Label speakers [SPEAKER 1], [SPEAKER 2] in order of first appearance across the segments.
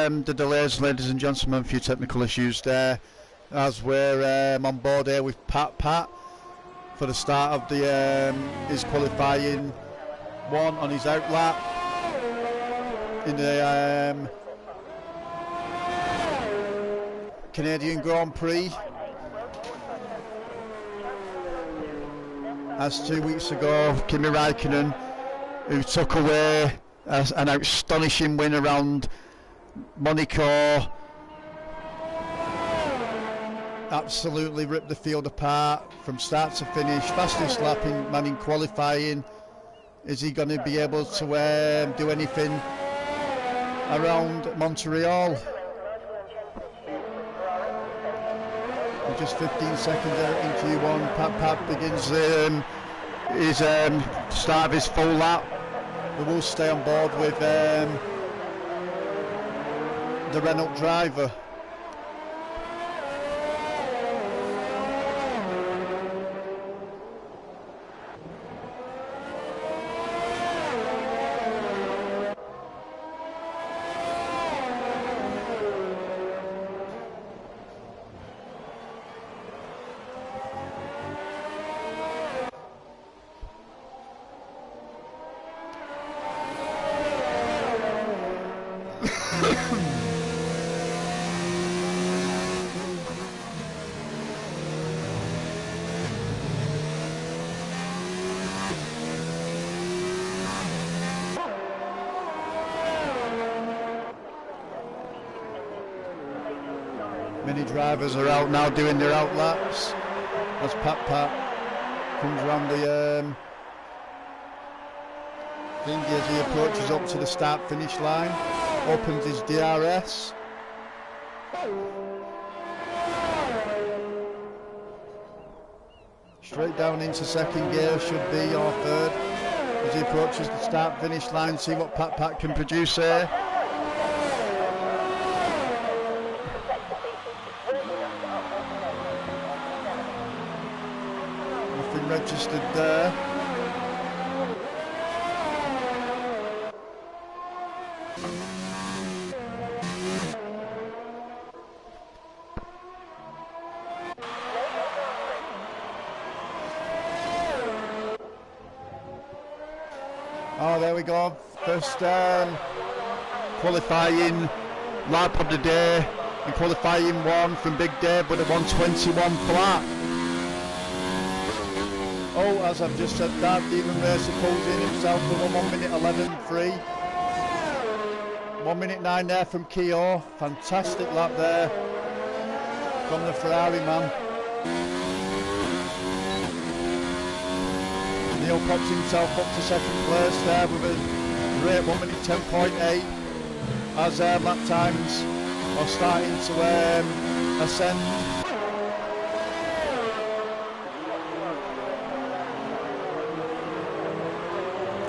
[SPEAKER 1] the delays, ladies and gentlemen, a few technical issues there as we're on board here with Pat for the start of the his qualifying one on his out lap in the Canadian Grand Prix. As 2 weeks ago, Kimi Räikkönen, who took away an astonishing win around Monaco, absolutely ripped the field apart from start to finish. Fastest lap in qualifying. Is he going to be able to do anything around Montreal? We're just 15 seconds out in Q1. Pat begins his start of his full lap. We will stay on board with the Renault driver. Many drivers are out now doing their out laps as Pat comes around the thing as he approaches up to the start finish line, opens his DRS. Straight down into second gear, should be, or third, as he approaches the start finish line. See what Pat can produce here. Nothing registered there. Oh, there we go. First qualifying lap of the day in qualifying one from Big Dave with a 121 flat. Oh, as I've just said that, Demon Racer pulls in himself with a 1 minute 11.3. 1 minute 9 there from Keogh. Fantastic lap there from the Ferrari man. Neil pops himself up to second place there with a great 1 minute 10.8 as lap times are starting to ascend.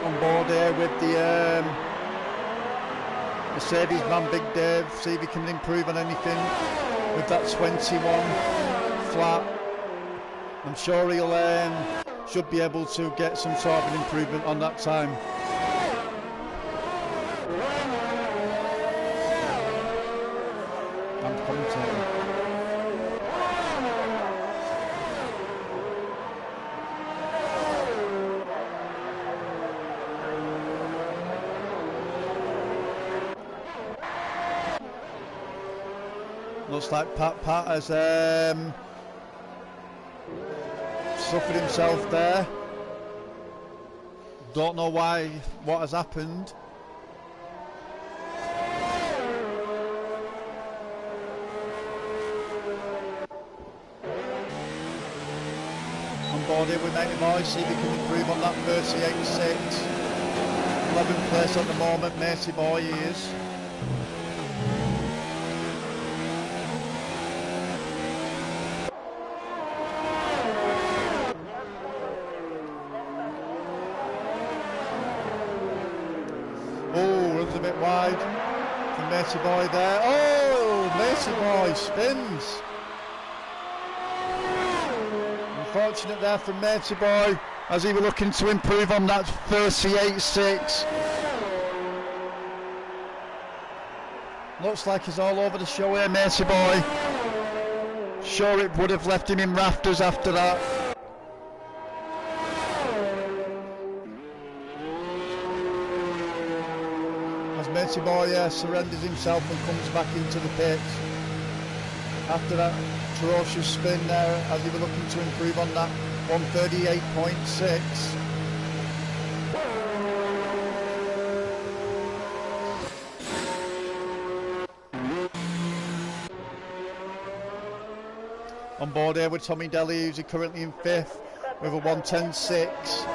[SPEAKER 1] On board here with the Mercedes man Big Dave, see if he can improve on anything with that 21 flat. I'm sure he'll should be able to get some sort of an improvement on that time. I'm commentating. Looks like Pat has suffered himself there. Don't know why, what has happened. On board here with Matey Boy, see if he can improve on that 38.6. 11th place at the moment, Matey Boy he is. A bit wide from Matey Boy there. Oh, Matey Boy spins. Unfortunate there from Matey Boy as he was looking to improve on that 38.6. Looks like he's all over the show here, Macy boy. Sure, it would have left him in rafters after that. As Macy boy surrenders himself and comes back into the pits. After that atrocious spin there, as he was looking to improve on that 138.6. On board here with Tommy Daly, who's currently in 5th with a 1:10.6.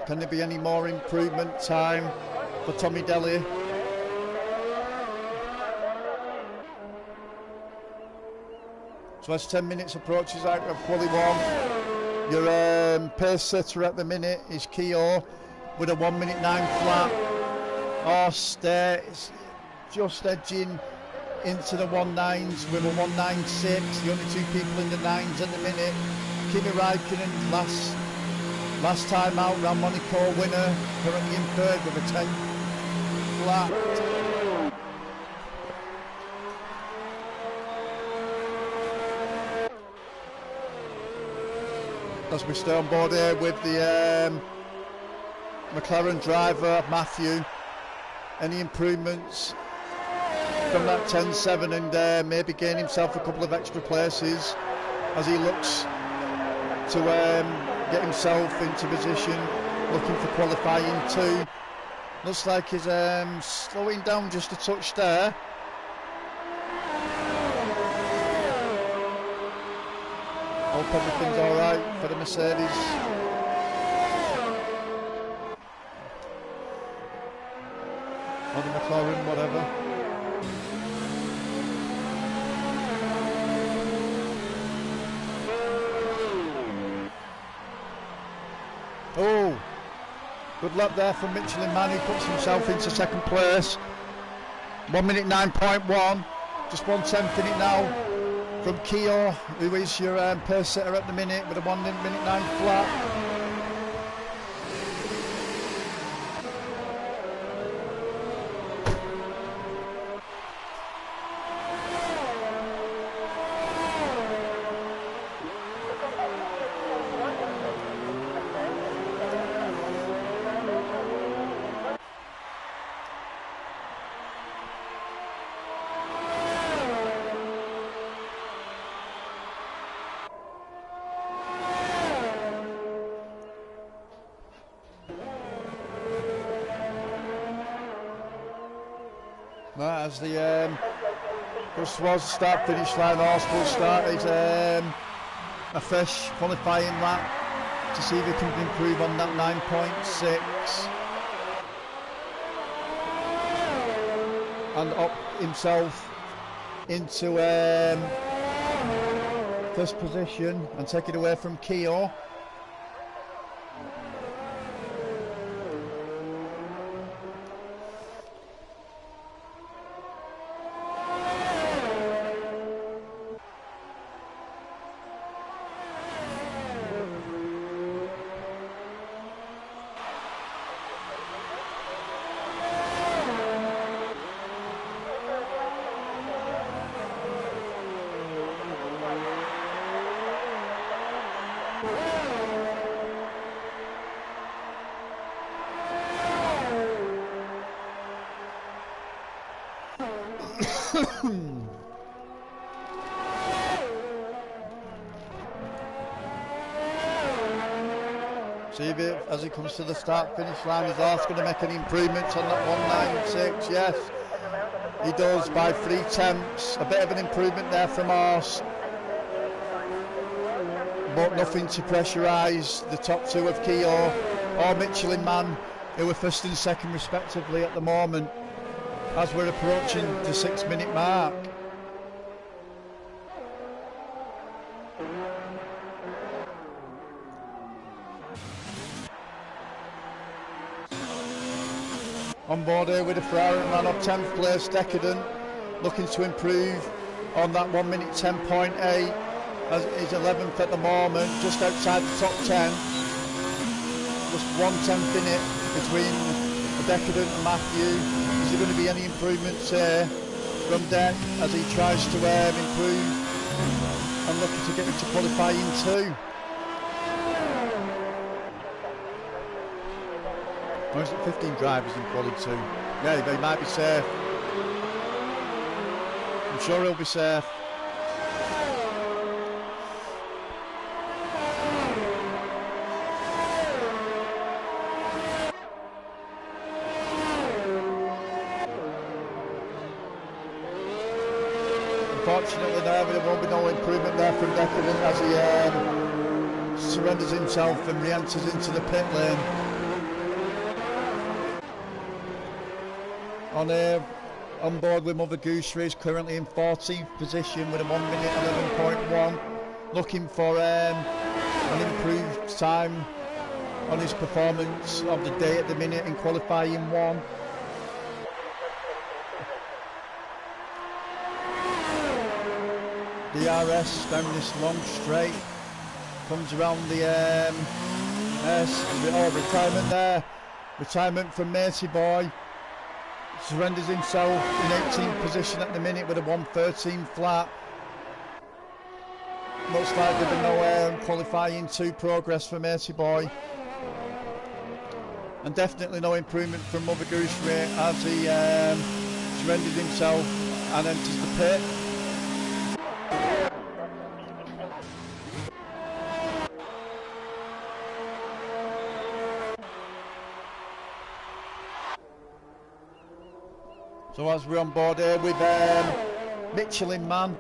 [SPEAKER 1] Can there be any more improvement time for Tommy Daly? So as 10 minutes approaches out of quali 1, your pace setter at the minute is Keogh with a 1:09 flat. Horse there is just edging into the 1.9s with a 1.96. The only two people in the 9s at the minute. Kimi Räikkönen last time out, ran Monaco winner, currently in 3rd with a 10 flat. As we stay on board here with the McLaren driver Matthew, any improvements from that 10.7 and maybe gain himself a couple of extra places as he looks to get himself into position, looking for qualifying 2. Looks like he's slowing down just a touch there. Hope everything's alright for the Mercedes. Or the McLaren, whatever. Oh, good luck there from Michelin Man, who puts himself into 2nd place. 1:09.1, just 1/10 in it now from Keogh, who is your pace setter at the minute with a 1:09 flat. As the just was start-finish line, horse will start his a fresh qualifying lap to see if he can improve on that 9.6 and up himself into 1st position and take it away from Keogh. See if it, as he comes to the start-finish line, is horse going to make any improvements on that 1.96? Yes, he does by 3/10. A bit of an improvement there from horse, but nothing to pressurise the top 2 of Keogh or Michelin Man, who are 1st and 2nd respectively at the moment, as we're approaching the 6-minute mark. On board here with the Ferrari man up 10th place, Decadent, looking to improve on that 1:10.8, as is 11th at the moment, just outside the top 10. Just 1/10 in it between the Decadent and Matthew. Is there going to be any improvements from Deck as he tries to improve and looking to get into qualifying 2? Or is it 15 drivers in quali 2? Yeah, they might be safe. I'm sure he'll be safe. Unfortunately, there won't be no improvement there from Decadent as he surrenders himself and re-enters into the pit lane. On board with Mother Goosery is currently in 14th position with a 1 minute 11.1, looking for an improved time on his performance of the day at the minute in qualifying 1. DRS down this long straight, comes around the retirement there, retirement from Macy Boy, surrenders himself in 18th position at the minute with a 1:13 flat. Looks like there'll be no qualifying 2 progress for Macy Boy, and definitely no improvement from Mother Goosery as he surrendered himself and enters the pit. So as we're on board here with Michelin Man,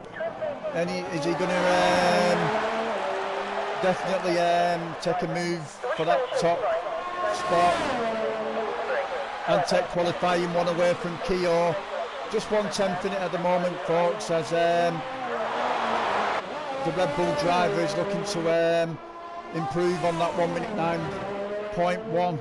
[SPEAKER 1] is he going to definitely take a move for that top spot and take qualifying 1 away from Keogh? Just 1/10 in it at the moment, folks, as the Red Bull driver is looking to improve on that 1 minute 9.1.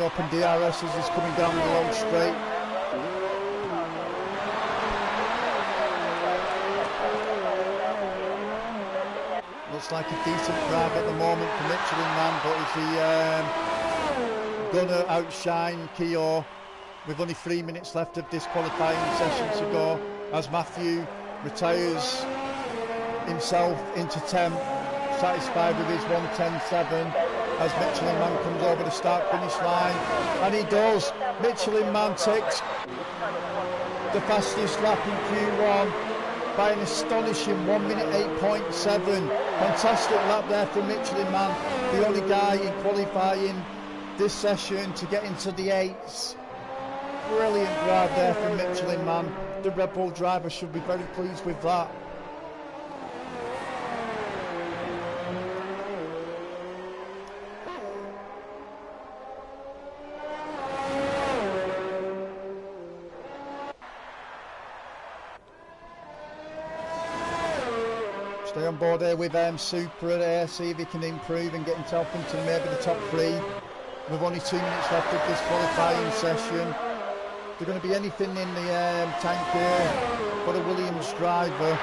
[SPEAKER 1] Open DRS as he's coming down the long straight. Looks like a decent drive at the moment for Michelin Man, but is he going to outshine Keogh with only 3 minutes left of this qualifying session to go, as Matthew retires himself into 10th, satisfied with his 1:10.7. as Michelin Man comes over the start-finish line, and he does. Michelin Man takes the fastest lap in Q1 by an astonishing 1 minute 8.7. Fantastic lap there from Michelin Man, the only guy in qualifying this session to get into the 8s. Brilliant drive there from Michelin Man. The Red Bull driver should be very pleased with that. Stay on board here with Super there, see if he can improve and get himself into maybe the top 3. With only 2 minutes left of this qualifying session. Is there going to be anything in the tank here for the Williams driver?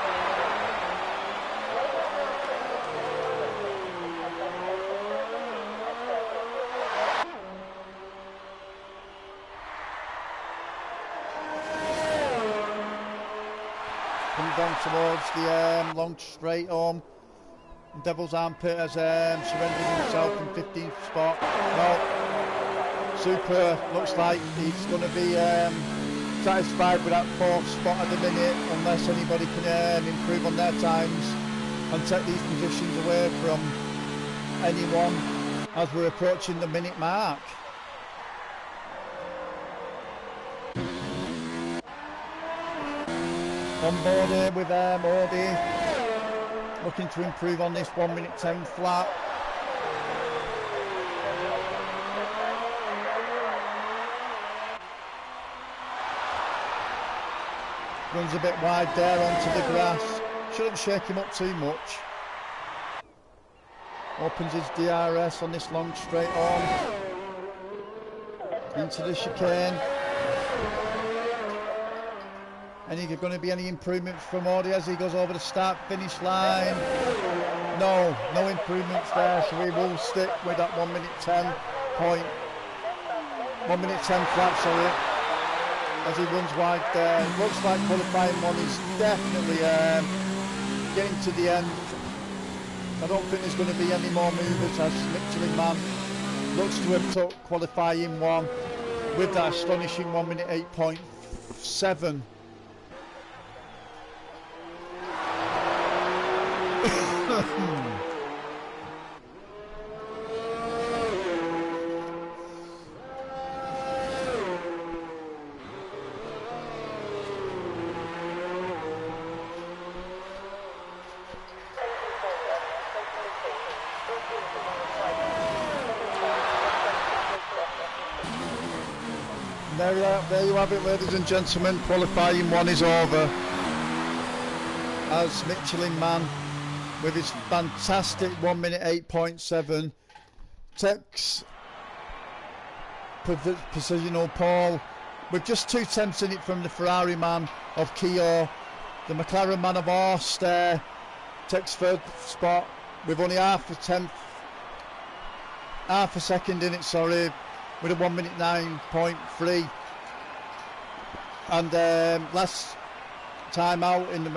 [SPEAKER 1] Down towards the long straight home. Devil's Armpit has surrendered himself in 15th spot. Well, Super looks like he's going to be satisfied with that 4th spot at the minute, unless anybody can improve on their times and take these positions away from anyone as we're approaching the minute mark. On board here with Modi, looking to improve on this 1 minute 10 flat. Runs a bit wide there onto the grass. Shouldn't shake him up too much. Opens his DRS on this long straight on. Into the chicane. Any going to be any improvements from Audi as he goes over the start-finish line? No improvements there, so we will stick with that 1 minute 10 point. 1 minute 10 flat, sorry. As he runs wide there. Looks like qualifying one is definitely getting to the end. I don't think there's going to be any more movers as Michelin Man looks to have took qualifying one with that astonishing 1 minute 8.7. There you have it, ladies and gentlemen. Qualifying one is over as Michelin Man, with his fantastic 1 minute 8.7, takes positional pole with just 2 tenths in it from the Ferrari man of Keogh. The McLaren man of Horst takes third spot with only half a second in it, sorry, with a 1 minute 9.3. And last time out in the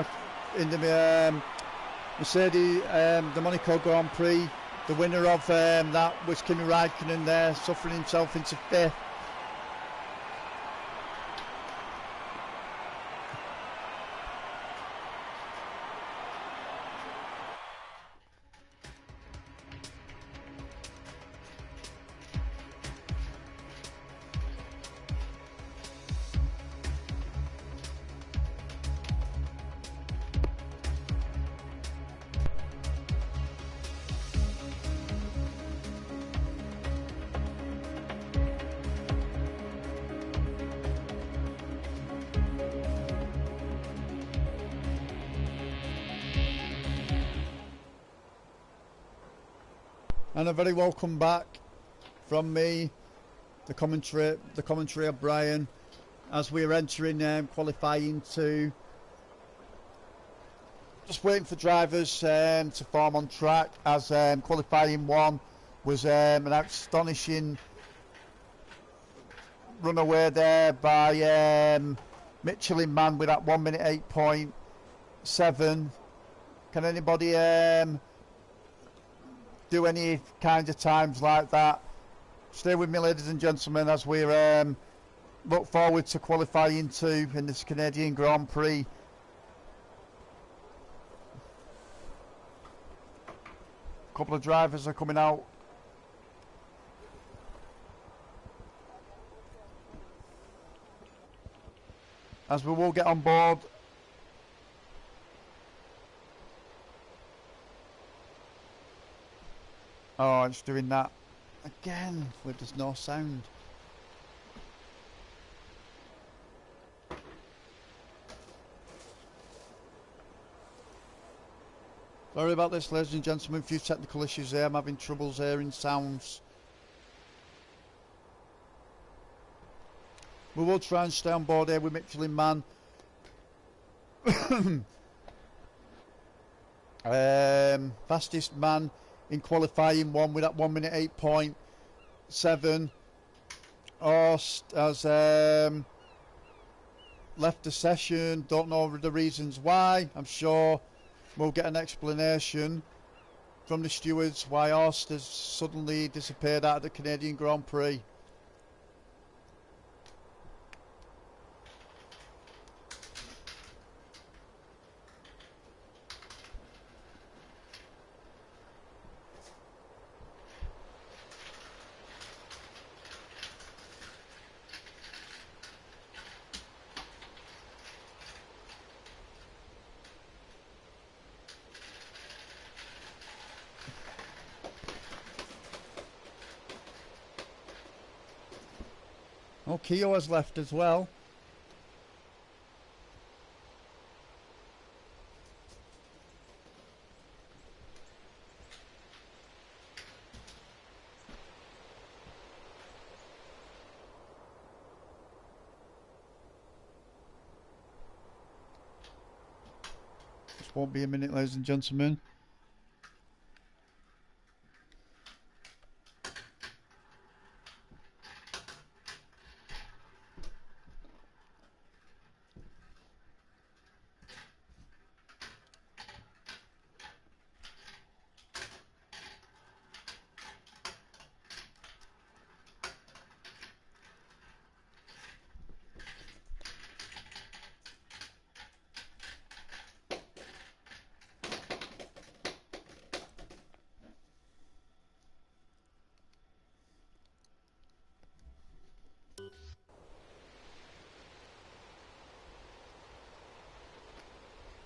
[SPEAKER 1] Mercedes, the Monaco Grand Prix, the winner of that was Kimi Raikkonen there, suffering himself into 5th. And a very welcome back from me, the commentary of Brian, as we're entering qualifying 2. Just waiting for drivers to form on track, as qualifying 1 was an astonishing runaway there by Michelin Man with that 1 minute 8.7. Can anybody do any kind of times like that? Stay with me, ladies and gentlemen, as we look forward to qualifying 2 in this Canadian Grand Prix. A couple of drivers are coming out. As we will get on board. Oh, it's doing that again with there's no sound. Sorry about this, ladies and gentlemen. A few technical issues there. I'm having troubles hearing sounds. We will try and stay on board here with Michelin Man. Fastest man in qualifying 1 with that 1 minute 8.7. Horst has left the session. Don't know the reasons why. I'm sure we'll get an explanation from the stewards why Horst has suddenly disappeared out of the Canadian Grand Prix. Oh, Keogh has left as well. Won't be a minute, ladies and gentlemen.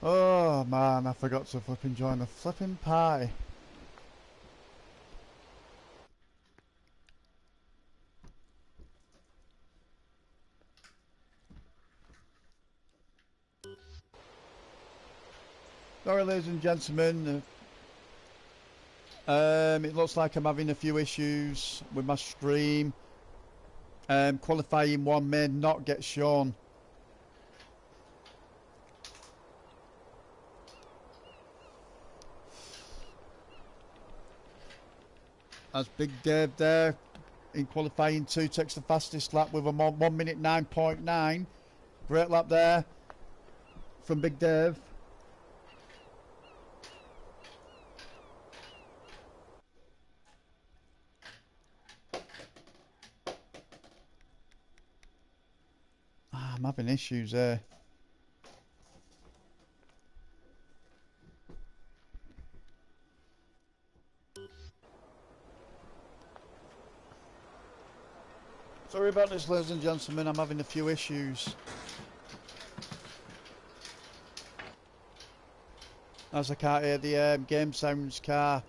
[SPEAKER 1] Oh man, I forgot to flipping join the flipping party. Sorry, ladies and gentlemen. It looks like I'm having a few issues with my stream. Qualifying 1 may not get shown. As Big Dave there in qualifying 2 takes the fastest lap with a 1 minute 9.9. Great lap there from Big Dave. I'm having issues there. Sorry about this, ladies and gentlemen, I'm having a few issues. As I can't hear the game sounds car.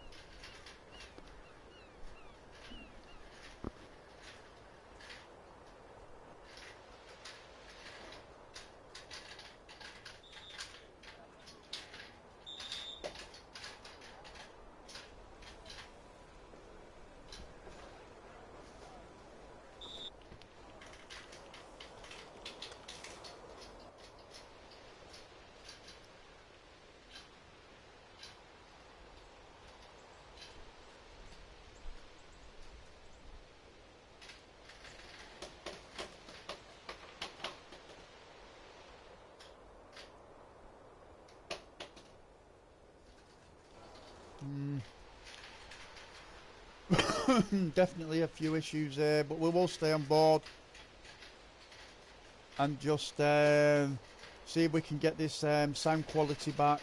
[SPEAKER 1] Definitely a few issues there, but we will stay on board and just see if we can get this sound quality back.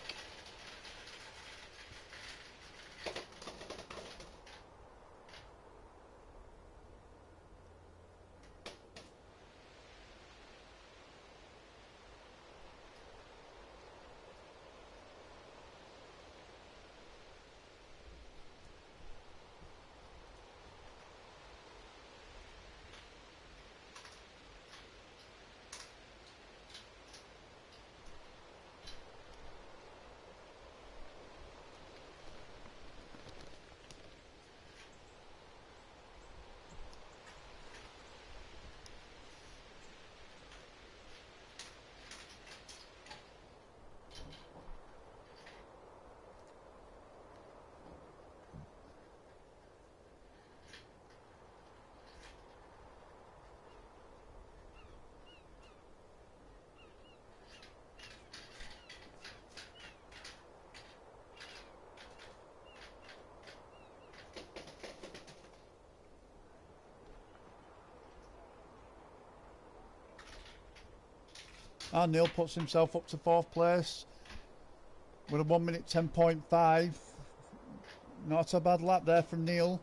[SPEAKER 1] And Neil puts himself up to 4th place with a 1 minute 10.5. Not a bad lap there from Neil.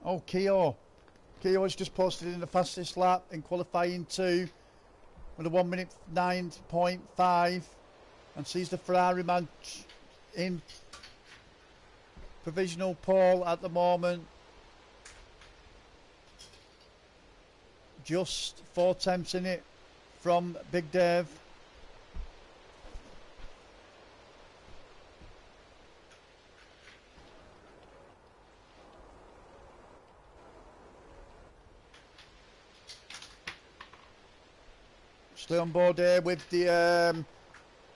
[SPEAKER 1] Oh, Keogh has just posted in the fastest lap in qualifying 2 with a 1 minute 9.5 and sees the Ferrari man in provisional pole at the moment. Just 4 tenths in it from Big Dave. Stay on board here with the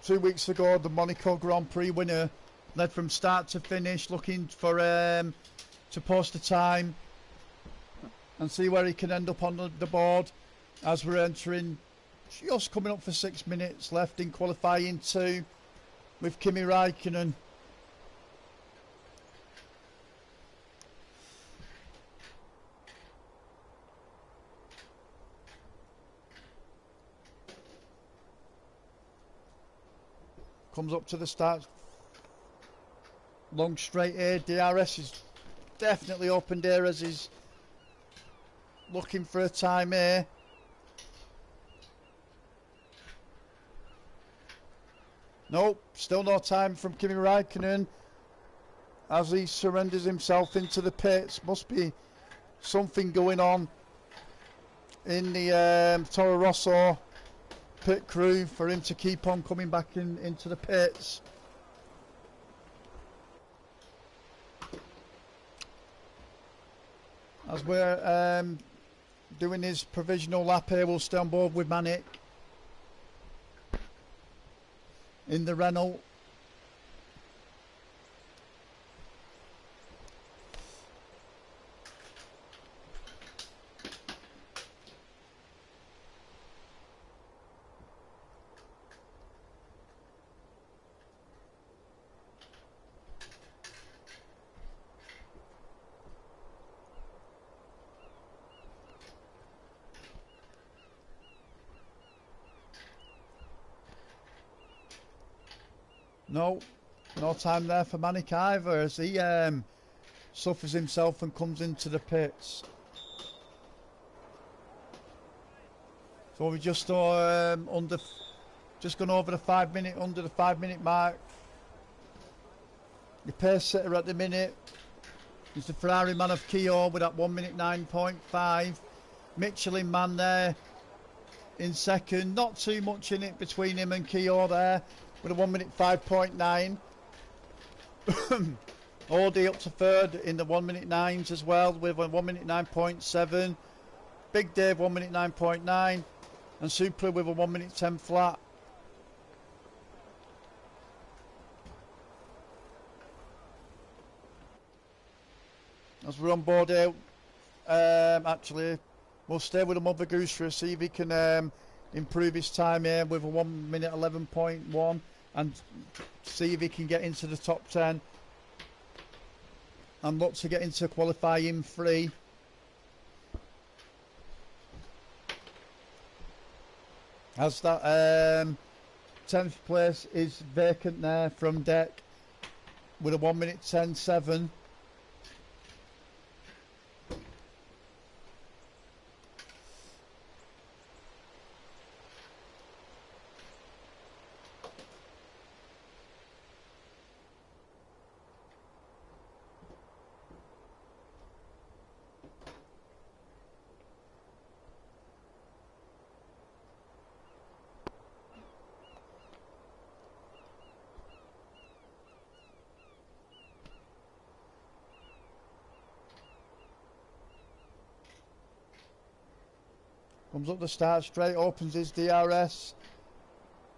[SPEAKER 1] 2 weeks ago the Monaco Grand Prix winner, led from start to finish, looking for to post a time and see where he can end up on the board as we're entering, just coming up for 6 minutes left in qualifying 2 with Kimi Räikkönen. Comes up to the start, long straight here. DRS is definitely opened here as he's looking for a time here. Nope, still no time from Kimi Räikkönen as he surrenders himself into the pits. Must be something going on in the Toro Rosso pit crew for him to keep on coming back into the pits. As we're doing his provisional lap here, we'll stay on board with Manic in the Renault. No time there for Manic either as he suffers himself and comes into the pits. So we're just gone over the 5 minute, under the 5 minute mark. The pace setter at the minute is the Ferrari man of Keogh with that 1 minute 9.5. Michelin man there in second, not too much in it between him and Keogh there with a 1 minute 5.9. Audi up to third in the 1 minute 9s as well with a 1 minute 9.7. Big Dave 1 minute 9.9 and Supra with a 1 minute 10 flat. As we're on board here, actually we'll stay with the Mother Goose for see if he can improve his time here with a 1 minute 11.1 and see if he can get into the top 10 and look to get into qualifying 3. As that 10th place is vacant there from Deck with a 1 minute 10.7. Comes up the start straight, opens his DRS.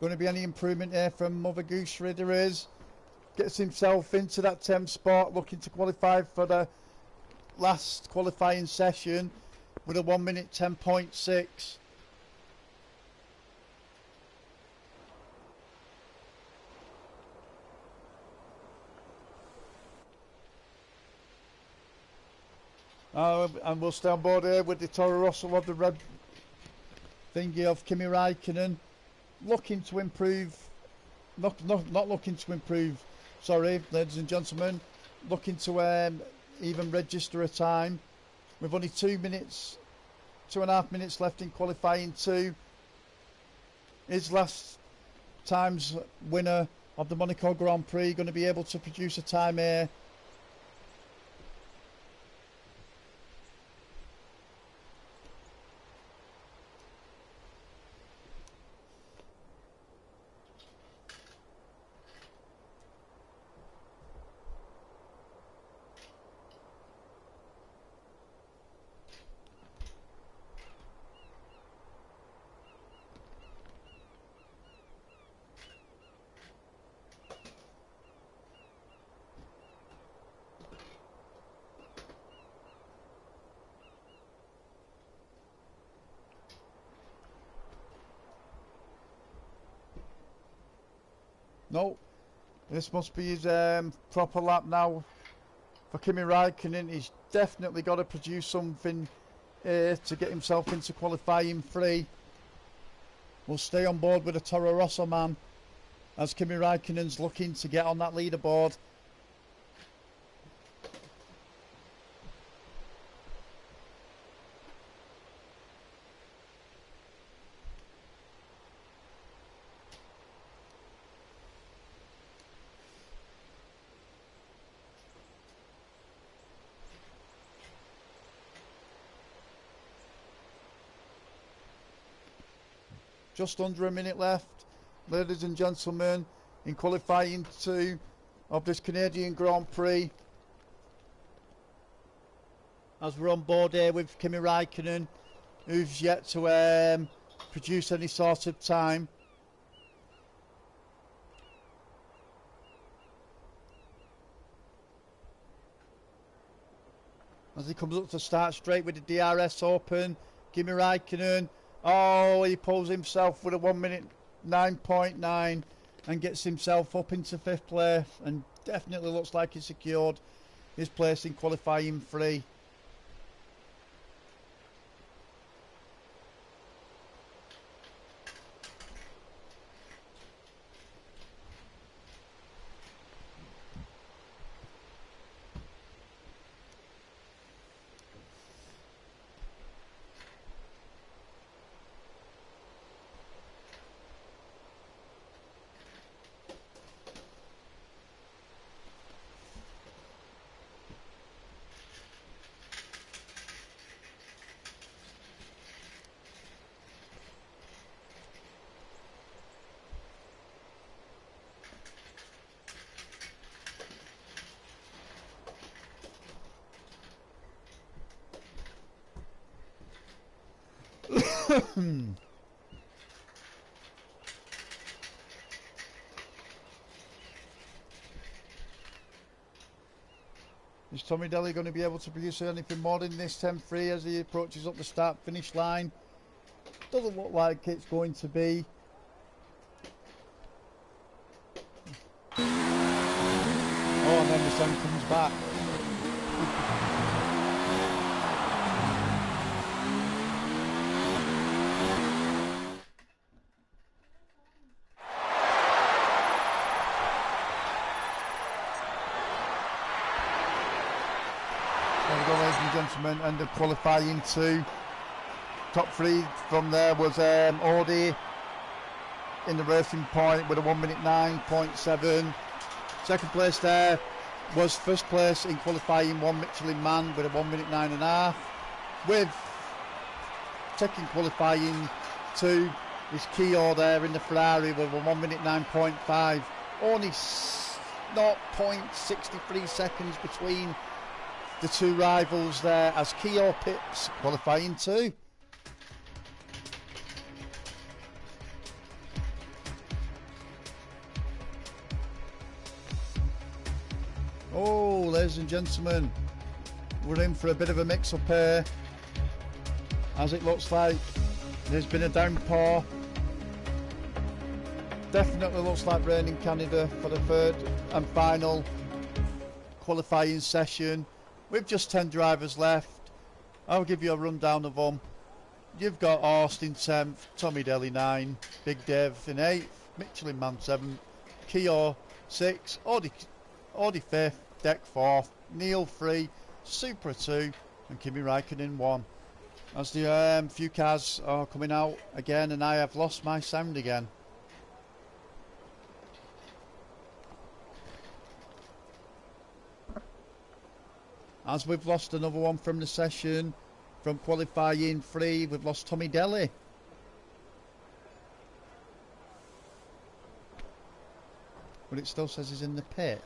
[SPEAKER 1] Going to be any improvement here from Mother Goose? There is. Gets himself into that 10th spot, looking to qualify for the last qualifying session with a 1 minute 10.6. And we'll stay on board here with the Toro Rosso of the red thingy of Kimi Räikkönen, looking to improve, not looking to improve, sorry ladies and gentlemen, looking to even register a time with only 2 minutes, 2.5 minutes left in qualifying 2. His last time's winner of the Monaco Grand Prix going to be able to produce a time here. No, this must be his proper lap now for Kimi Raikkonen. He's definitely got to produce something to get himself into qualifying 3. We'll stay on board with the Toro Rosso man as Kimi Raikkonen's looking to get on that leaderboard. Just under a minute left, ladies and gentlemen, in qualifying 2 of this Canadian Grand Prix. As we're on board here with Kimi Raikkonen, who's yet to produce any sort of time. As he comes up to start straight with the DRS open, Kimi Raikkonen, oh, he pulls himself with a 1 minute 9.9 and gets himself up into 5th place, and definitely looks like he secured his place in qualifying 3. Is Tommy Daly going to be able to produce anything more than this 10.3 as he approaches up the start finish line? Doesn't look like it's going to be. Oh, and then the sun comes back. There we go, ladies and gentlemen, and the qualifying 2. Top 3 from there was Audi in the Racing Point with a 1 minute 9.7. Second place there was first place in qualifying 1 Michelin Man with a 1 minute 9.5. With taking qualifying 2 is Keogh there in the Ferrari with a 1 minute 9.5. Only 0.63 seconds between the 2 rivals there as Keogh pits qualifying 2. Oh, ladies and gentlemen, we're in for a bit of a mix-up here, as it looks like there's been a downpour. Definitely looks like rain in Canada for the 3rd and final qualifying session. With just 10 drivers left, I'll give you a rundown of them. You've got Horst in 10th, Tommy Daly 9, Big Dave in 8th, Michelin Man 7th, Keogh 6th, Audi 5th, Deck 4th, Neil 3, Supra 2 and Kimi Raikkonen 1. As the few cars are coming out again, and I have lost my sound again. As we've lost another one from the session, from qualifying 3, we've lost Tommy Daly. But it still says he's in the pit.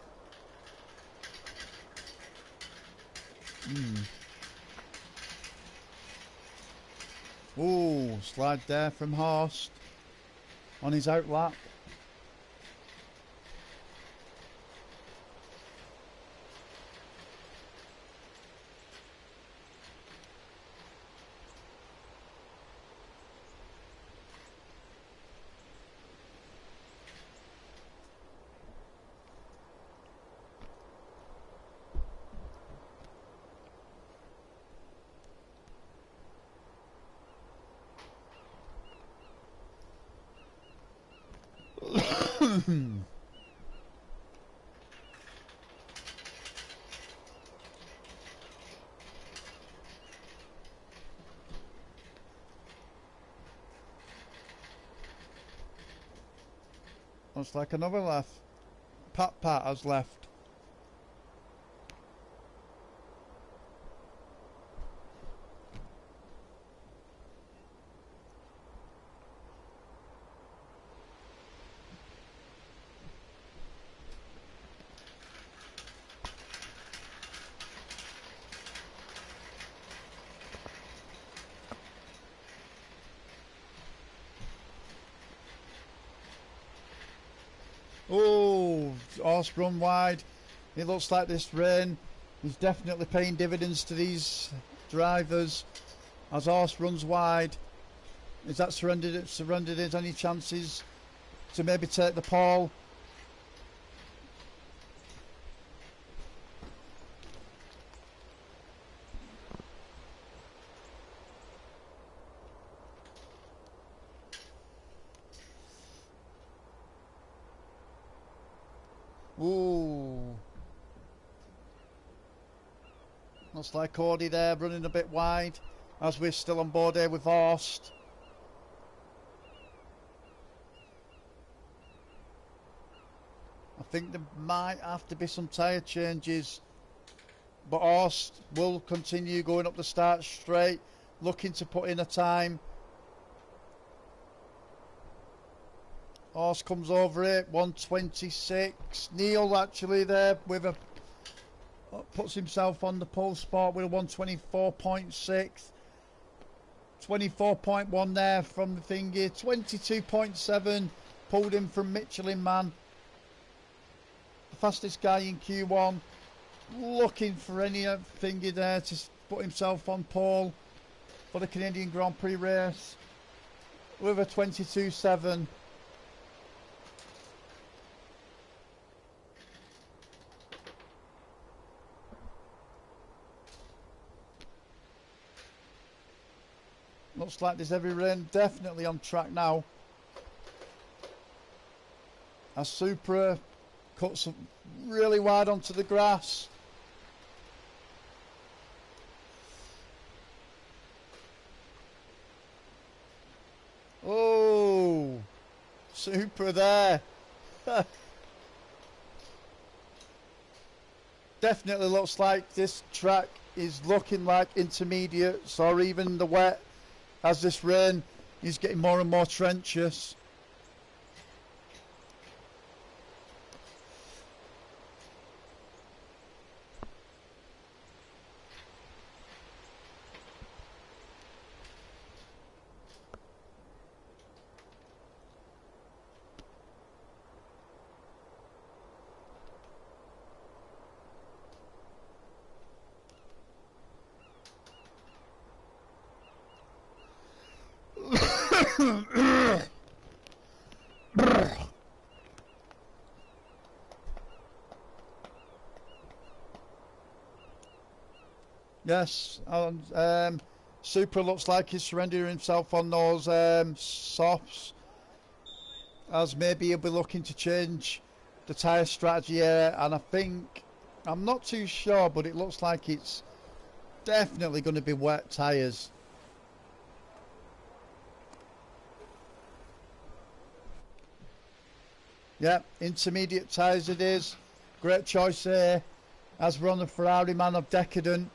[SPEAKER 1] Ooh, slide there from Horst on his out lap. Looks like another left. Pat has left. Oh, horse run wide. It looks like this rain is definitely paying dividends to these drivers as horse runs wide. Is that surrendered his any chances to maybe take the pole? Ooh. Looks like Cody there running a bit wide as we're still on board here with Horst. I think there might have to be some tyre changes, but Horst will continue going up the start straight, looking to put in a time. Horst comes over it, 1:26. Neil actually there with a puts himself on the pole spot with a 1:24.6. 24.1 there from the thingy. 22.7 pulled in from Michelin Man. The fastest guy in Q1. Looking for any thingy there to put himself on pole for the Canadian Grand Prix race with a 22.7. Looks like there's every rain definitely on track now. As Supra cuts really wide onto the grass. Oh, Supra there. Definitely looks like this track is looking like intermediates or even the wet. As this rain is getting more and more trenchous. Yes, Supra looks like he's surrendering himself on those softs, as maybe he'll be looking to change the tyre strategy here, and I think, I'm not too sure, but it looks like it's definitely going to be wet tyres. Yeah, intermediate tyres it is. Great choice here, as we're on the Ferrari Man of Decadent.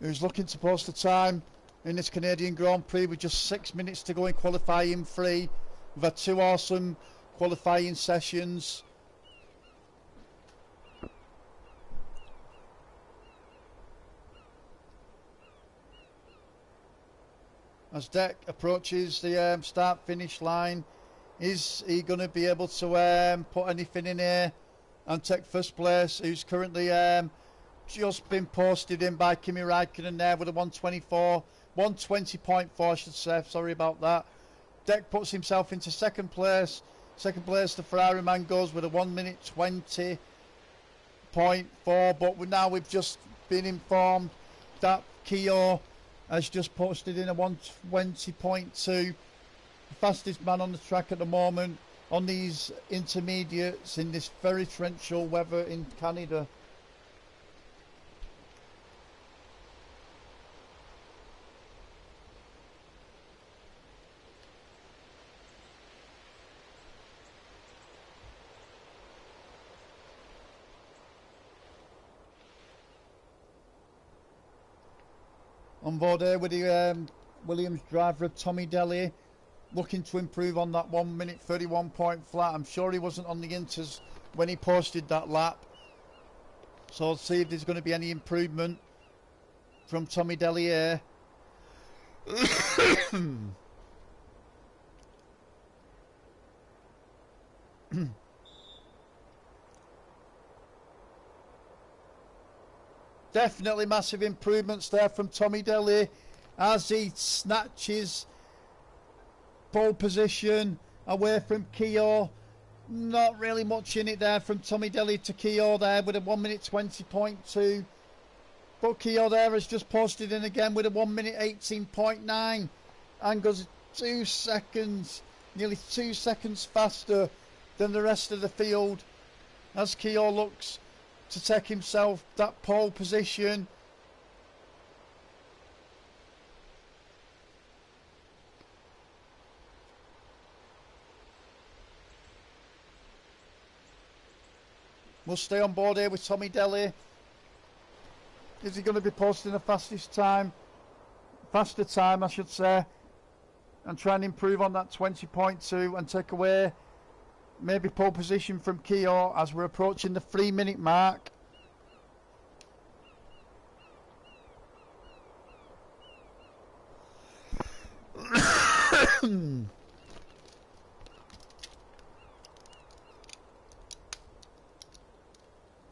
[SPEAKER 1] Who's looking to post the time in this Canadian Grand Prix with just 6 minutes to go in qualifying free. We've had two awesome qualifying sessions. As Deck approaches the start-finish line, is he going to be able to put anything in here and take first place? Who's currently just been posted in by Kimi Räikkönen there with a 120.4 I should say, sorry about that. Deck puts himself into second place. Second place the Ferrari Man goes with a 1:20.4, but now we've just been informed that Keogh has just posted in a 120.2. The fastest man on the track at the moment on these intermediates in this very torrential weather in Canada. On board here with the Williams driver, Tommy Daly, looking to improve on that 1 minute 31 point flat. I'm sure he wasn't on the inters when he posted that lap, so I'll see if there's going to be any improvement from Tommy Daly here. Definitely massive improvements there from Tommy Daly as he snatches pole position away from Keogh. Not really much in it there from Tommy Daly to Keogh there with a 1 minute 20.2. But Keogh there has just posted in again with a 1 minute 18.9 and goes 2 seconds, nearly 2 seconds faster than the rest of the field as Keogh looks to take himself that pole position. We'll stay on board here with Tommy Daly. Is he going to be posting a faster time I should say, and try and improve on that 20.2 and take away maybe pole position from Keogh as we're approaching the 3 minute mark.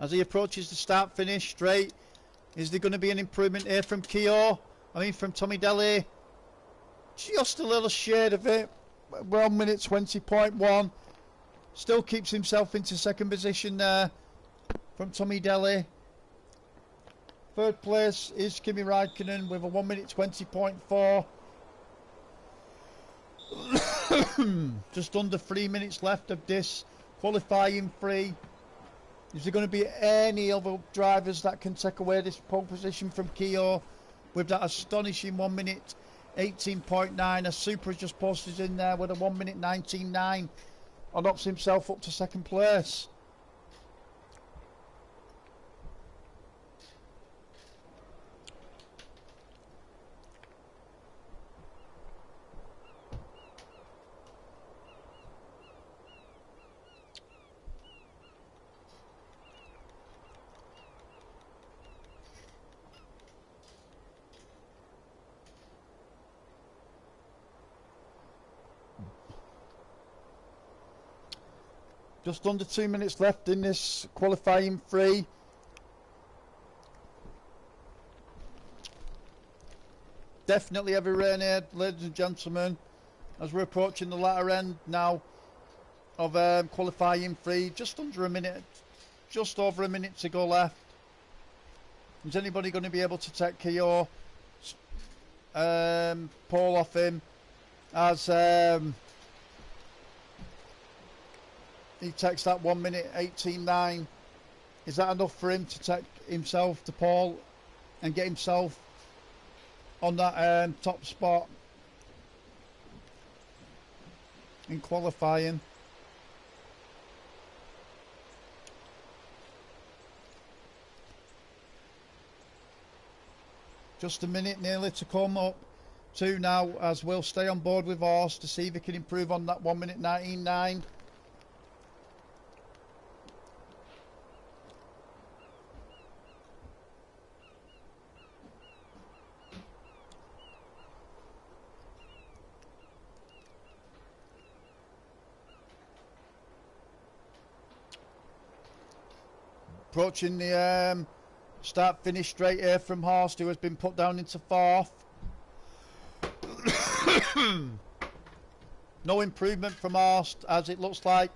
[SPEAKER 1] As he approaches the start finish straight, is there going to be an improvement here from Keogh? From Tommy Daly. Just a little shade of it. 1 minute 20.1. Still keeps himself into second position there from Tommy Daly. Third place is Kimi Räikkönen with a 1 minute 20.4. Just under 3 minutes left of this qualifying free. Is there going to be any other drivers that can take away this pole position from Keogh with that astonishing 1 minute 18.9? A Supra has just posted in there with a 1 minute 19.9 and ups himself up to second place. Just under 2 minutes left in this qualifying free. Definitely heavy rain here, ladies and gentlemen, as we're approaching the latter end now of qualifying free. Just under a minute, just over a minute to go left. Is anybody going to be able to take Keogh pole off him as he takes that 1 minute 18.9? Is that enough for him to take himself to pole and get himself on that top spot in qualifying? Just a minute nearly to come up to now, as we'll stay on board with Horse to see if he can improve on that 1 minute 19.9. Approaching the start finish straight here from Horst, who has been put down into fourth. No improvement from Horst, as it looks like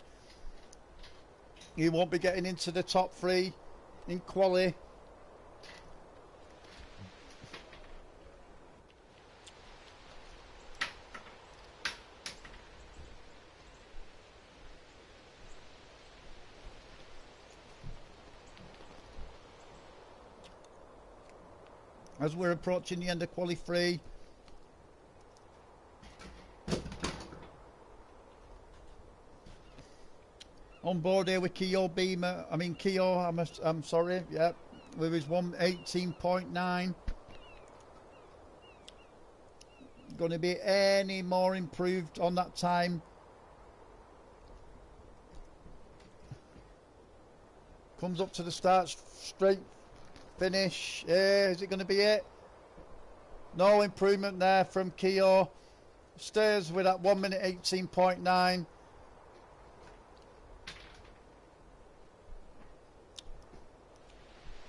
[SPEAKER 1] he won't be getting into the top three in quali. as we're approaching the end of quali 3. On board here with Keo Beamer, I'm sorry, yeah, with his 118.9. Going to be any more improved on that time. Comes up to the start, straight finish. Is it going to be it? No improvement there from Keo. Stays with that 1 minute 18.9.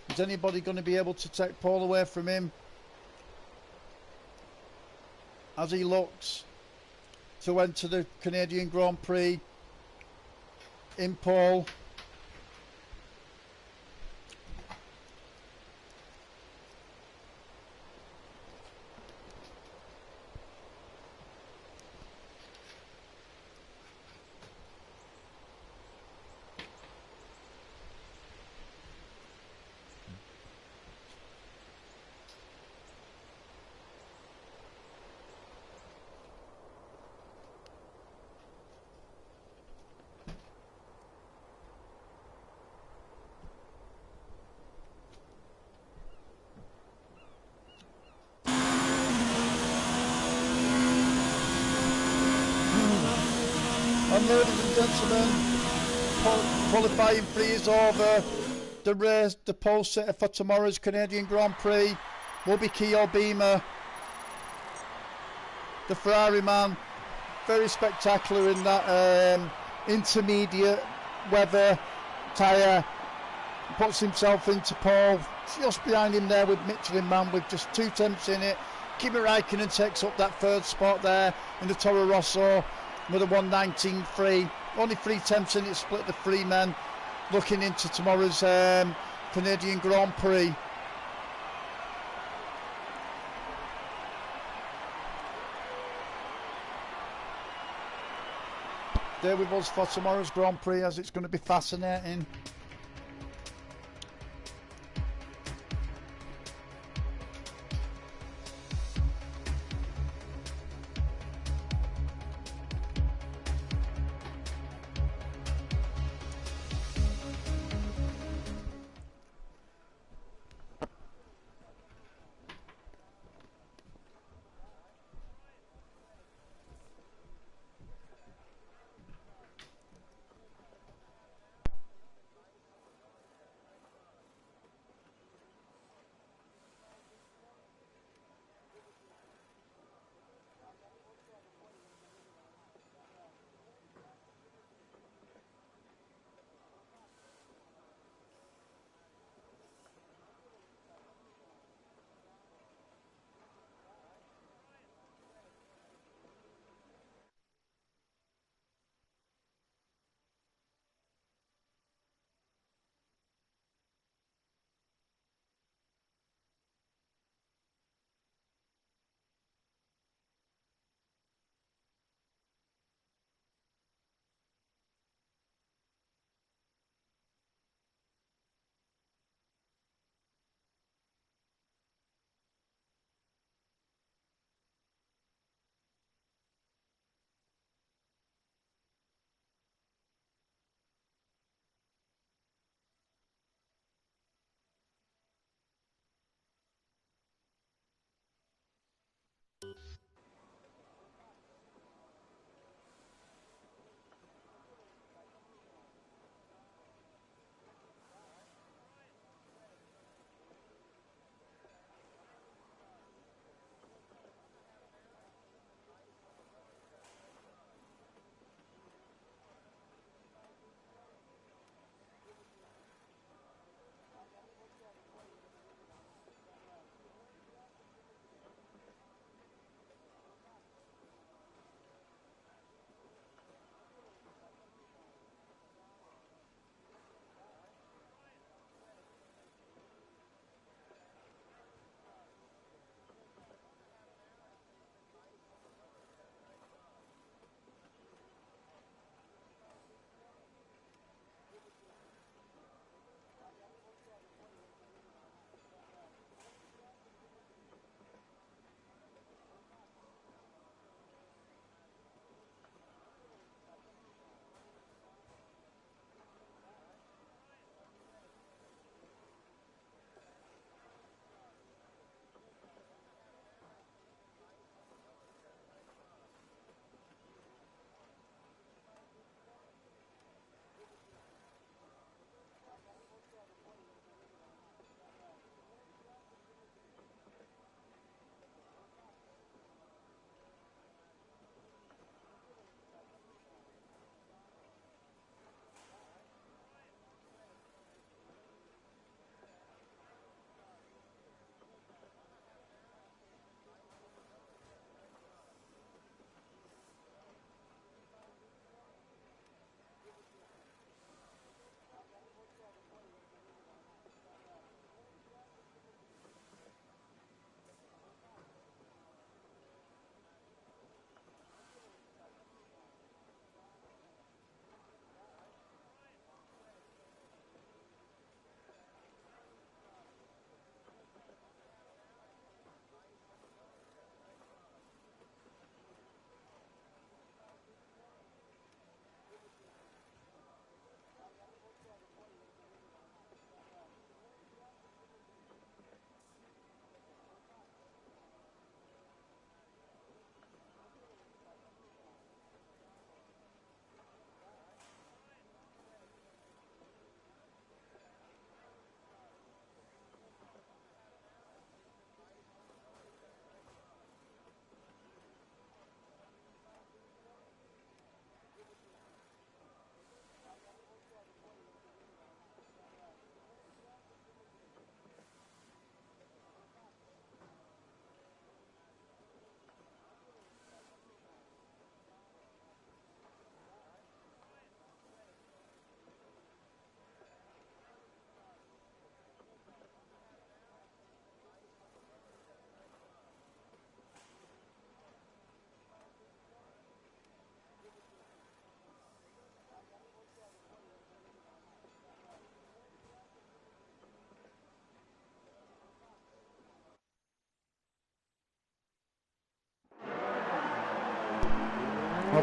[SPEAKER 1] Is anybody going to be able to take pole away from him as he looks to enter the Canadian Grand Prix in pole? And ladies and gentlemen, qualifying 3 is over. The pole sitter for tomorrow's Canadian Grand Prix will be Keo Beamer, the Ferrari man. Very spectacular in that intermediate weather tyre. Puts himself into pole. Just behind him there with Michelin man with just 2 tenths in it. Kimi Räikkönen takes up that 3rd spot there in the Toro Rosso with a 1:19.3. Only 3 tenths in it, split the 3 men. Looking into tomorrow's Canadian Grand Prix. There with us for tomorrow's Grand Prix, as it's going to be fascinating.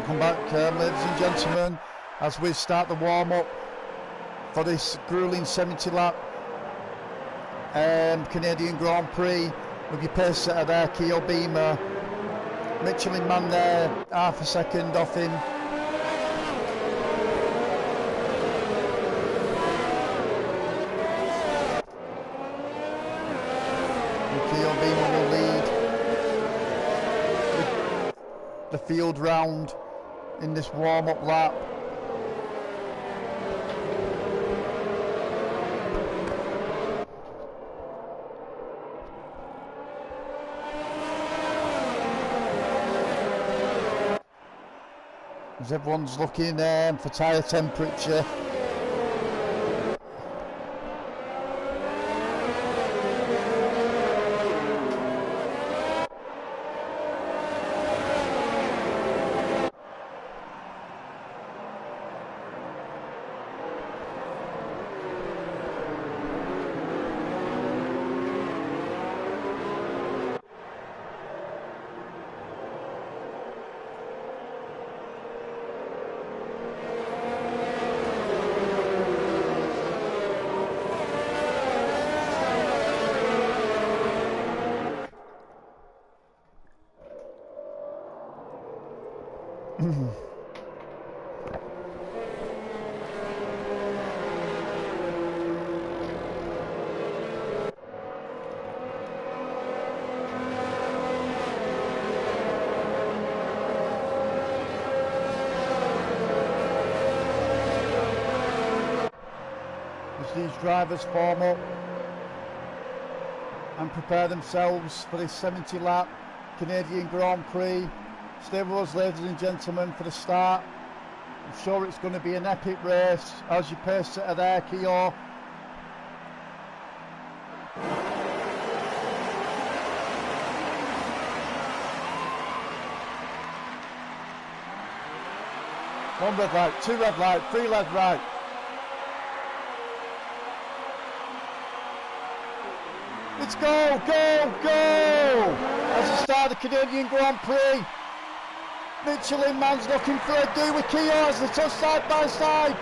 [SPEAKER 1] Welcome back, ladies and gentlemen, as we start the warm-up for this grueling 70 lap Canadian Grand Prix with your pace setter there, Keo Beamer. Michelin man there, half a second off him. And Keo Beamer will lead the field round in this warm-up lap. As everyone's looking for tyre temperature. As these drivers form up and prepare themselves for this 70 lap Canadian Grand Prix. Stay with us, ladies and gentlemen, for the start. I'm sure it's going to be an epic race. As your pace setter there, Keo. One red light, two red light, three red light. Let's go, go, go! As the start of the Canadian Grand Prix. Michelin man's looking for a do with Keo as they touch side by side.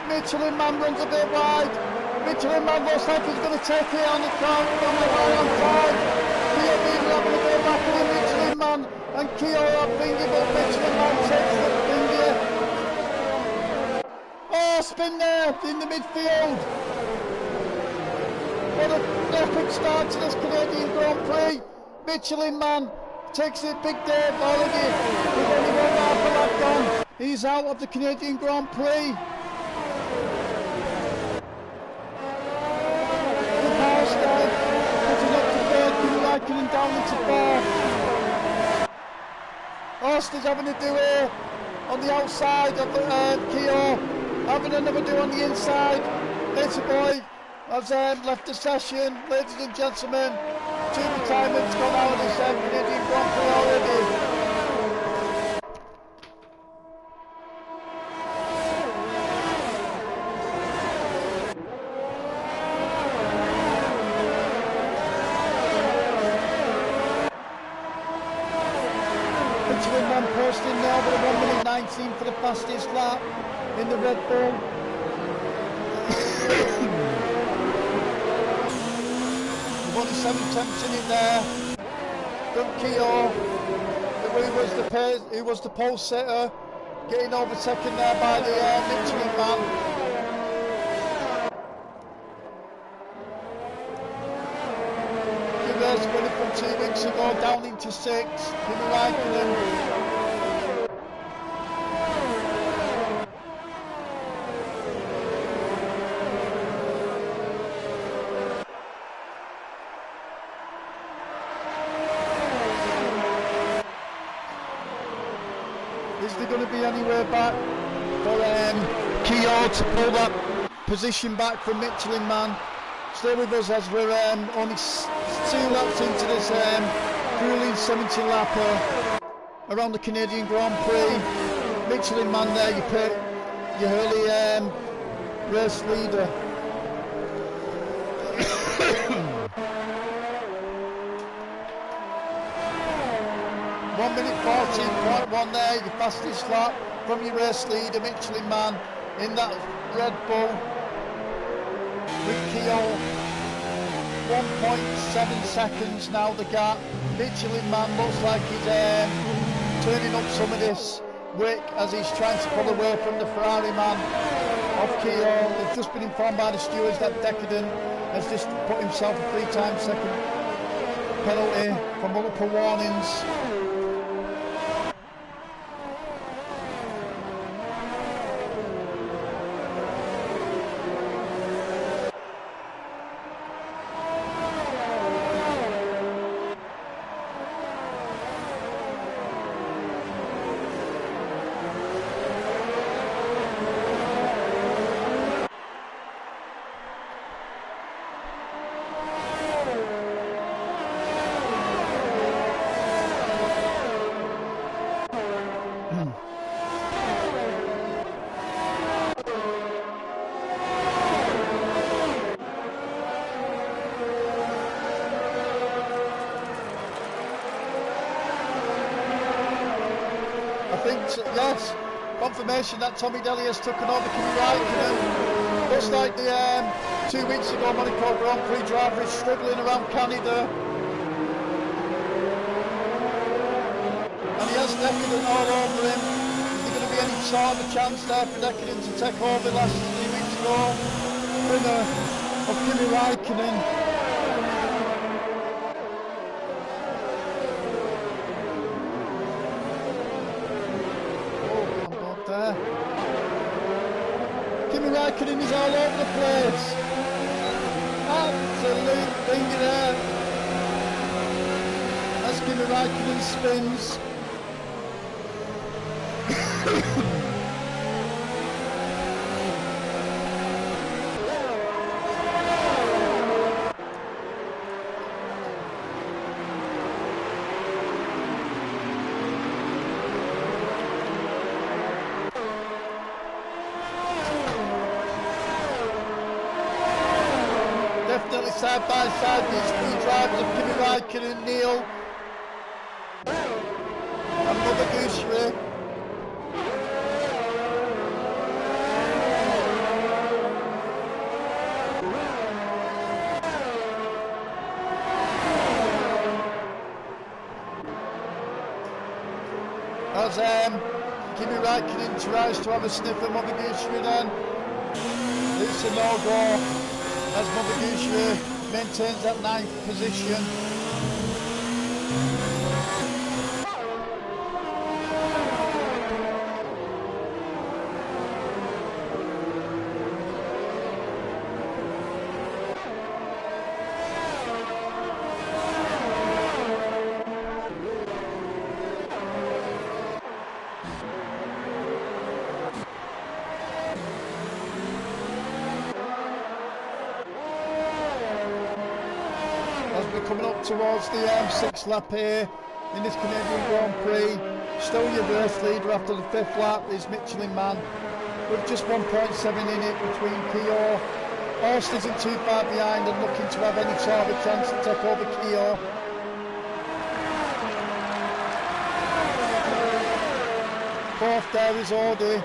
[SPEAKER 1] Michelin man runs a bit wide. Michelin man looks like he's going to take it on the track from the right hand side. Keo Beamer having a go back with Michelin man, and Keo are finger, but Michelin man takes the finger. Oh, spin there in the midfield. What an epic start to this Canadian Grand Prix. Michelin man takes it, Big Dave already. We've only got half a lap done. He's out of the Canadian Grand Prix. The power style, putting up to third, Kulikin and down into fourth. Oster's having a do here on the outside of Keo, having another do on the inside. It's a boy has left the session, ladies and gentlemen. Two retirements gone out of this Canadian Grand Prix already. Michelin man posting now with a 1:19 for the fastest lap in the Red Bull. Only 7 attempts in it there. From Keo, who was the pole setter, getting overtaken there by the Michelin man. The race winner from 2 weeks ago down into 6. Kimi Räikkönen. Is there going to be anywhere back for Keo to pull that position back from Michelin man? Stay with us as we're only 2 laps into this grueling 70 lapper around the Canadian Grand Prix. Michelin man there, your early race leader. 1 minute 14.1 there, your fastest lap from your race leader, Michelin Man, in that Red Bull. With Keogh, 1.7 seconds now the gap. Michelin Man looks like he's turning up some of this wick as he's trying to pull away from the Ferrari man of Keogh. They've just been informed by the stewards that Decadent has just put himself a 3-time second penalty for multiple warnings. Yes, confirmation that Tommy Daly has taken over Kimi Raikkonen. Looks like the 2 weeks ago Monaco Grand Prix driver is struggling around Canada. And he has Decadent all over him. Is there going to be any sort of a chance there for Decadent to take over last 3 weeks ago? Winner of Kimi Raikkonen. Kimi Raikkonen is all over the place. Absolute finger there. As Kimi Raikkonen spins. Definitely side by side these three drivers of Kimi Raikkonen, Neil and Mother Goosery. As Kimi Raikkonen tries to have a sniff at Mother Goosery then. It's a no-go. As Mother Goosery maintains that 9th position. We're coming up towards the 6th lap here in this Canadian Grand Prix. Still your race leader after the 5th lap is Michelin Man with just 1.7 in it between Keogh. Horst isn't too far behind and looking to have any sort of a chance to take over Keogh. Fourth there is Audi.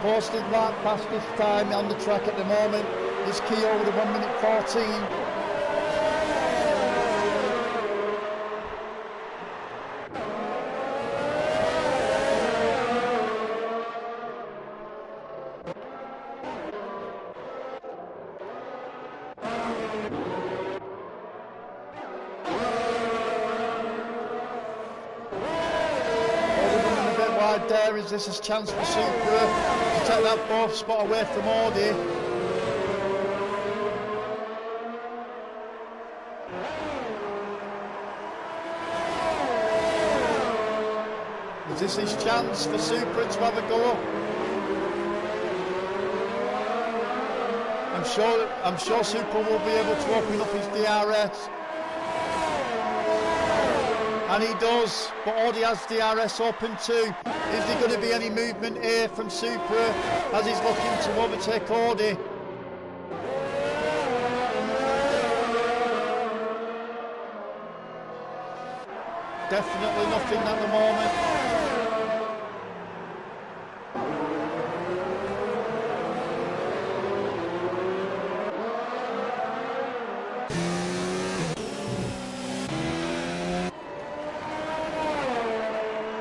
[SPEAKER 1] Posted lap fastest time on the track at the moment is Keogh with a 1 minute 14. There is this a chance for Supra to take that 4th spot away from Audi. Is this his chance for Supra to have a go? I'm sure Supra will be able to open up his DRS. And he does, but Audi has DRS open too. Is there going to be any movement here from Supra as he's looking to overtake Audi? Definitely nothing at the moment.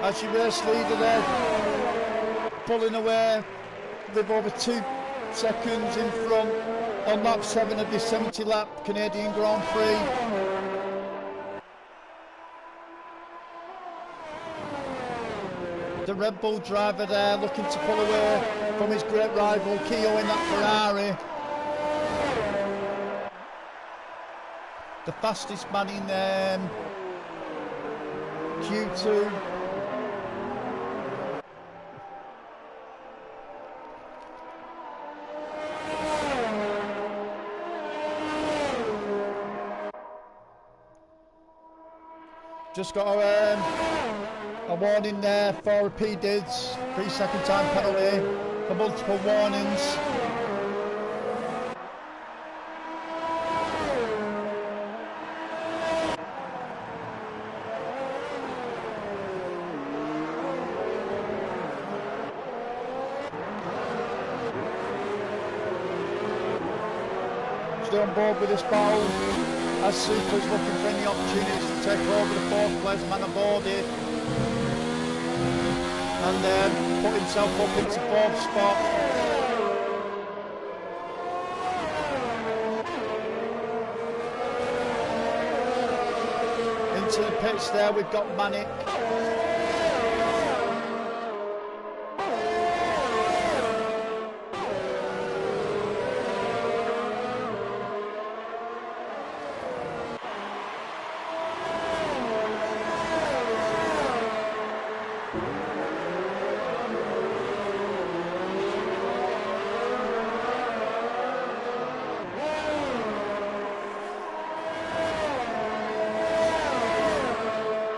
[SPEAKER 1] As your race leader there, pulling away with over 2 seconds in front on lap 7 of the 70 lap Canadian Grand Prix. The Red Bull driver there looking to pull away from his great rival Kyo in that Ferrari. The fastest man in Q2. Just got a warning there for a PDIDs, 3-second time penalty for multiple warnings. Still on board with this battle. As Super's looking for any opportunities to take over the 4th place man aboard it and put himself up into 4th spot. Into the pits there we've got Manic.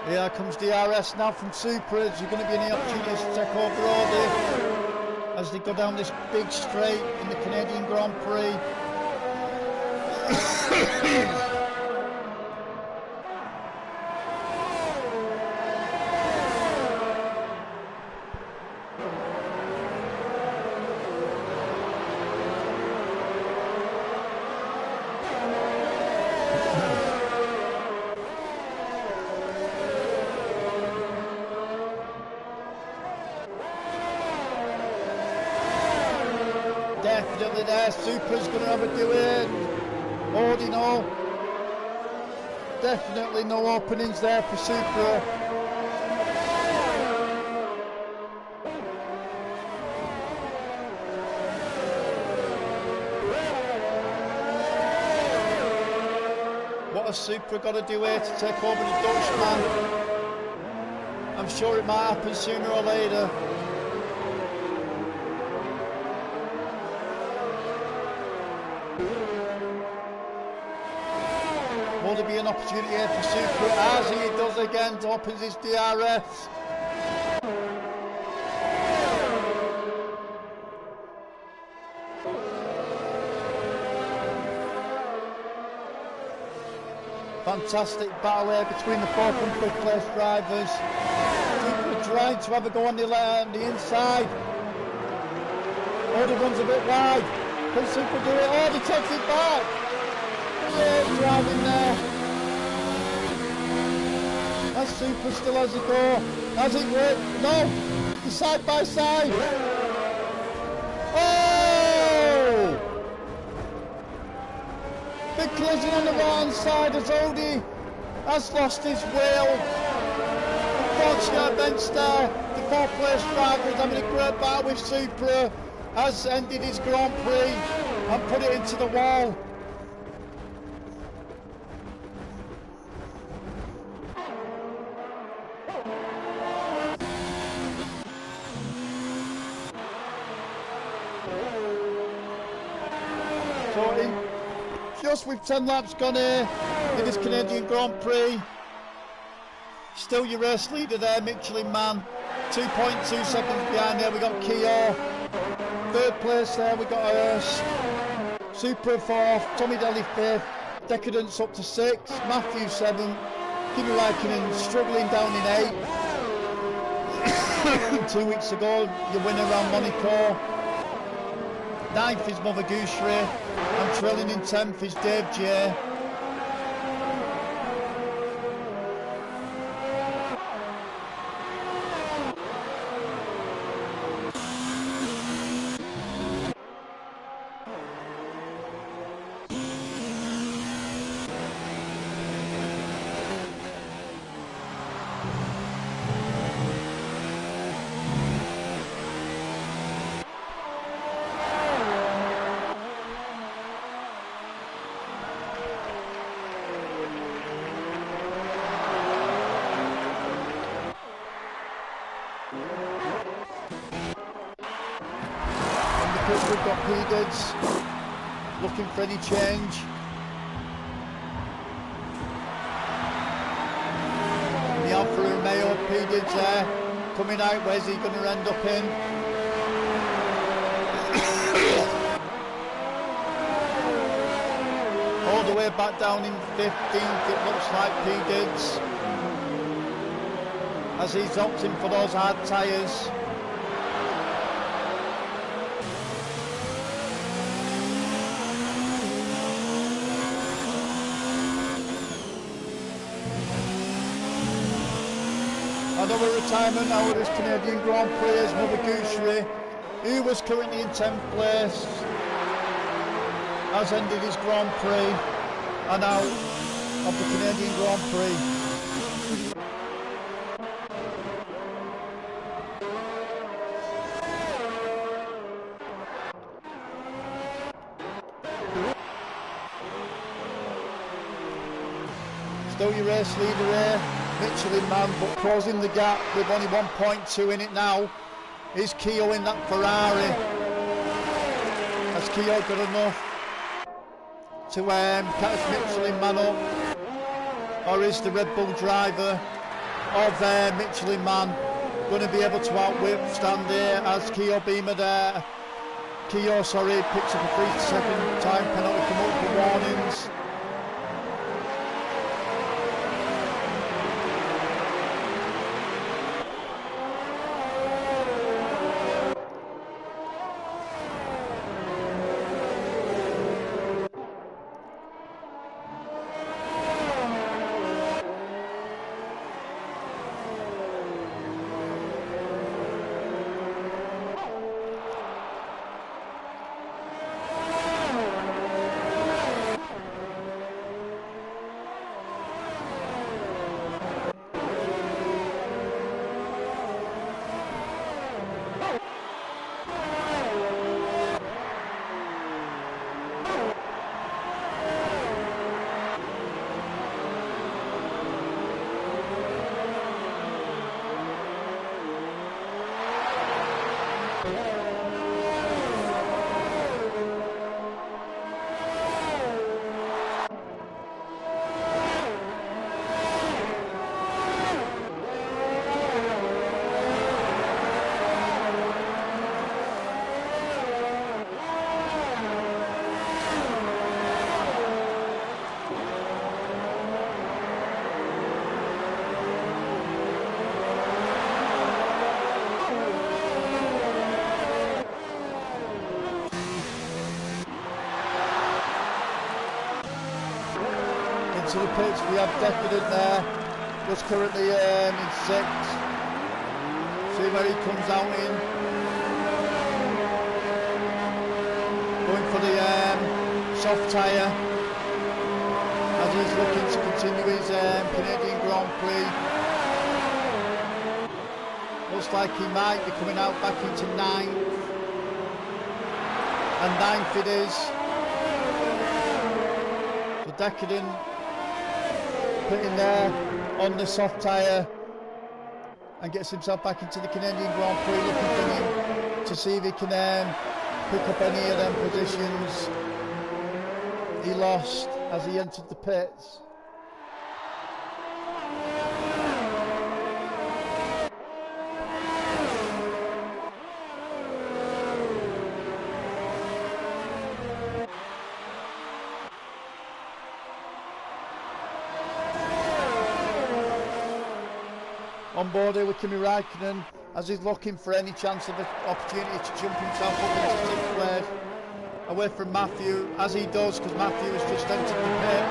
[SPEAKER 1] Here comes DRS now from Super. Is there going to be any opportunities to take over Audi as they go down this big straight in the Canadian Grand Prix? Definitely there, Super's going to have a do it. Audi no. Definitely no openings there for Super. What has Super got to do here to take over the Dutchman? I'm sure it might happen sooner or later. Will there be an opportunity here for Super as he does again to open his DRS? Fantastic battle here between the 4th and 5th place drivers. Super trying to have a go on the inside. Audi runs a bit wide. Can Super do it? Audi takes it back. Yeah, driving there. That Super still has a go. Has it worked? No. He's side by side. Oh! Big collision on the right hand side as Audi has lost his wheel. Unfortunately, bench there. The 4th place driver is having a great battle with Supra. Has ended his Grand Prix and put it into the wall. So in just with 10 laps gone here in this Canadian Grand Prix, still your race leader there, Michelin Man, 2.2 seconds behind there. We got Kyo, 3rd place there. We got Super 4th, Tommy Daly 5th, Decadence up to 6th, Matthew 7th, Kimi Räikkönen struggling down in 8th. 2 weeks ago, your winner around Monaco. 9th is Mother Goosery, and trailing in 10th is Dave J. We've got P-Dids looking for any change. The Alfa Romeo, P-Dids there, coming out. Where's he going to end up in? All the way back down in 15th, it looks like P-Dids, as he's opting for those hard tyres. Another retirement now at this Canadian Grand Prix is Mother Goosery, who was currently in 10th place, has ended his Grand Prix and out of the Canadian Grand Prix. Still your race leader here, Michelin man, but closing the gap with only 1.2 in it now is Keogh in that Ferrari. Has Keogh got enough to catch Michelin man up, or is the Red Bull driver of Michelin man going to be able to withstand here as Keogh Beamer there? Keogh, sorry, picks up a 3-second time penalty, come up for warnings. To the pits, we have Decadent there, just currently in 6th. See where he comes out in. Going for the soft tyre, as he's looking to continue his Canadian Grand Prix. Looks like he might be coming out back into 9th. And 9th it is. So Decadent putting there on the soft tyre and gets himself back into the Canadian Grand Prix, looking for him to see if he can pick up any of them positions he lost as he entered the pits. on board here with Kimi Räikkönen as he's looking for any chance of an opportunity to jump himself up into 6th place away from Matthew, as he does, because Matthew has just entered the pit.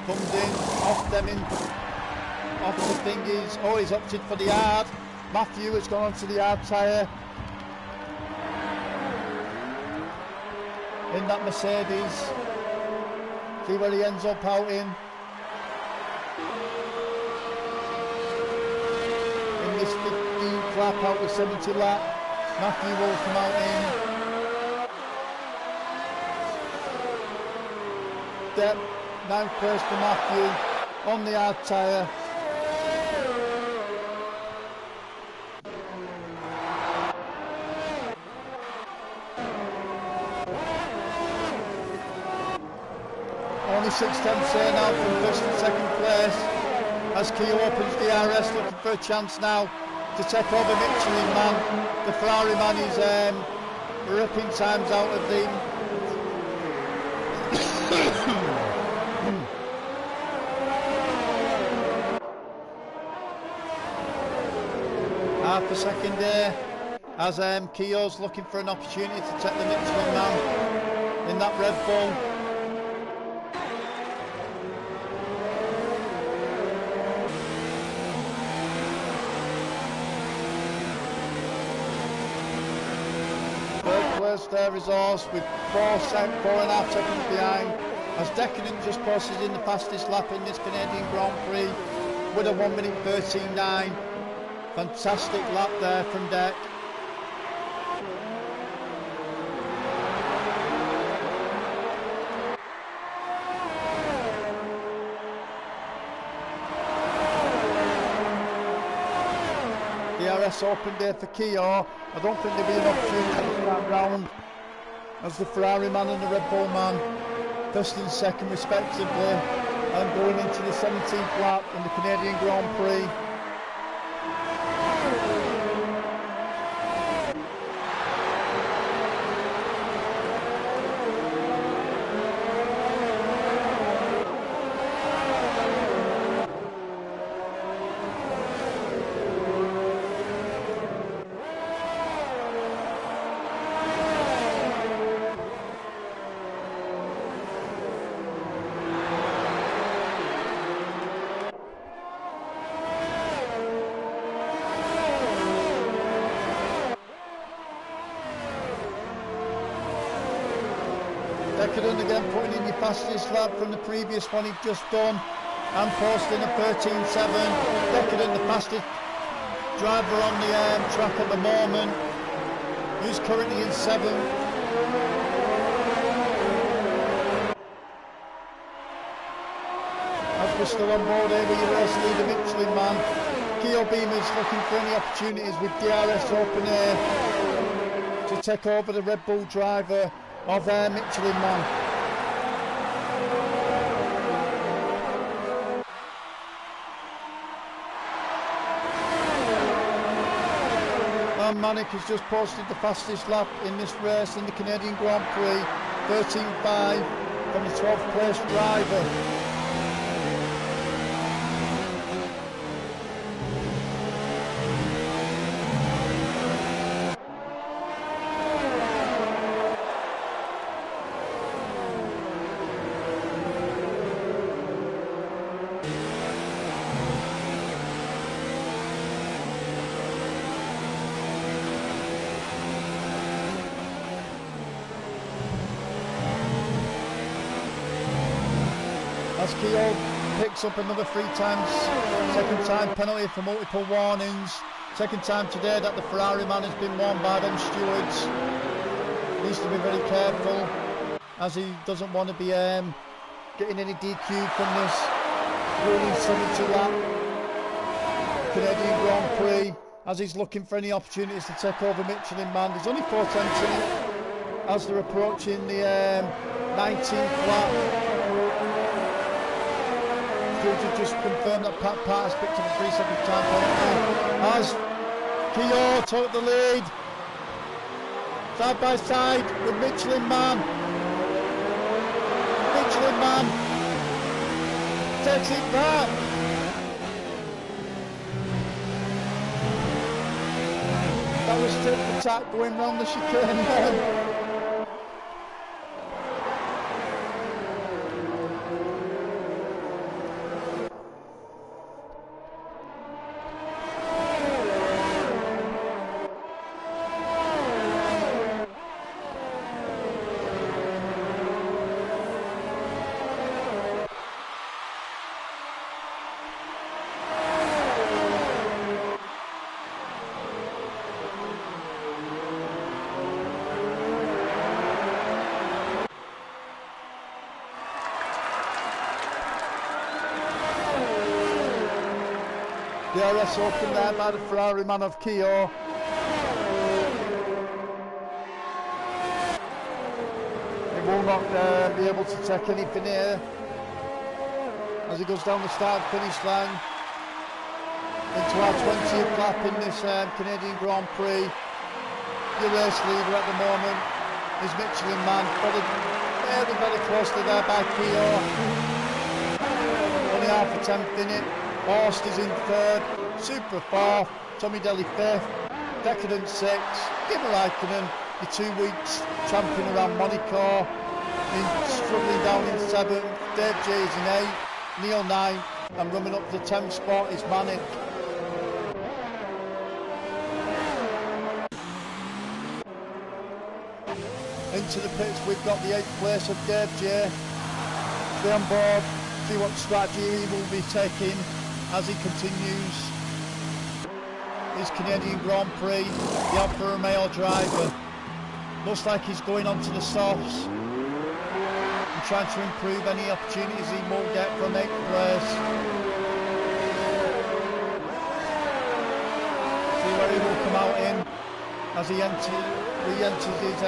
[SPEAKER 1] Comes in, off the thingies. Oh, he's opted for the hard. Matthew has gone onto the hard tyre in that Mercedes. See where he ends up out in this 15th lap out the 70 lap. Matthew will come out in depth. 9th place for Matthew on the hard tyre. Only 6/10 here now from 1st and 2nd place as Kia opens the RS, looking for a chance now to take over Michelin man. The Ferrari man is ripping times out of the half a second there as Kia's looking for an opportunity to take the Michelin man in that Red Bull. Their resource with 4.5 seconds behind as Decadent just passes in the fastest lap in this Canadian Grand Prix with a 1:13.9. Fantastic lap there from Deck. DRS open there for Kia. I don't think there'll be an opportunity to that round as the Ferrari man and the Red Bull man, 1st and 2nd respectively, and going into the 17th lap in the Canadian Grand Prix. Decadent again putting in your fastest lap from the previous one he'd just done and posting a 13.7. Decadent, the fastest driver on the track at the moment, who's currently in 7th. As we're still on board here with your race leader Michelin man, Kia Beamer's looking for any opportunities with DRS open here to take over the Red Bull driver of Michelin man. And Manic has just posted the fastest lap in this race in the Canadian Grand Prix, 13.5 from the 12th place driver. As Keogh picks up another 3 times, second time penalty for multiple warnings. Second time today that the Ferrari man has been warned by them stewards. Needs to be very careful as he doesn't want to be getting any DQ from this really 70 lap Canadian Grand Prix as he's looking for any opportunities to take over Michelin man. There's only 4 tenths in it as they're approaching the 19th lap. To just confirm that Pat has picked up a 3-second time penalty as Keogh took the lead side by side with Michelin man takes it back. That was tit for tat going round the chicane then. DRS open there by the Ferrari man of Keogh. He will not be able to take anything here as he goes down the start finish line into our 20th lap in this Canadian Grand Prix. The race leader at the moment is Michelin Man, very, very closely there by Keogh. Only half a tenth in it. Horst is in third, Super fourth, Tommy Daly fifth, Decadent sixth, Kimmer Raikkonen, your 2 weeks champion around Monaco, struggling down in seventh, Dave J is in eighth, Neil ninth, and running up to the 10th spot is Manic. Into the pits we've got the 8th place of Dave J. Stay on board, see what strategy he will be taking as he continues his Canadian Grand Prix, the Alfa Romeo driver. Looks like he's going on to the softs and trying to improve any opportunities he will get from 8th place. See where he will come out in as he re-enters his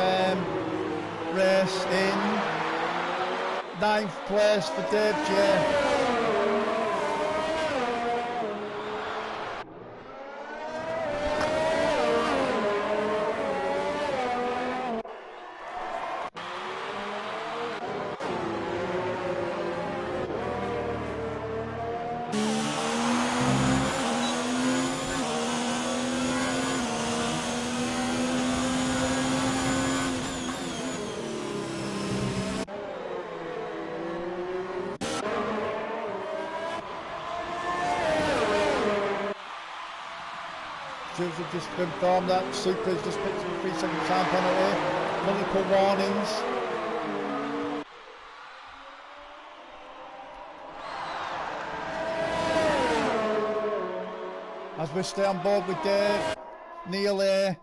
[SPEAKER 1] race in 9th place for Dave J. Have just confirmed that Super's just picked up a 3-second time penalty, multiple warnings. As we stay on board with Dave, Neil here.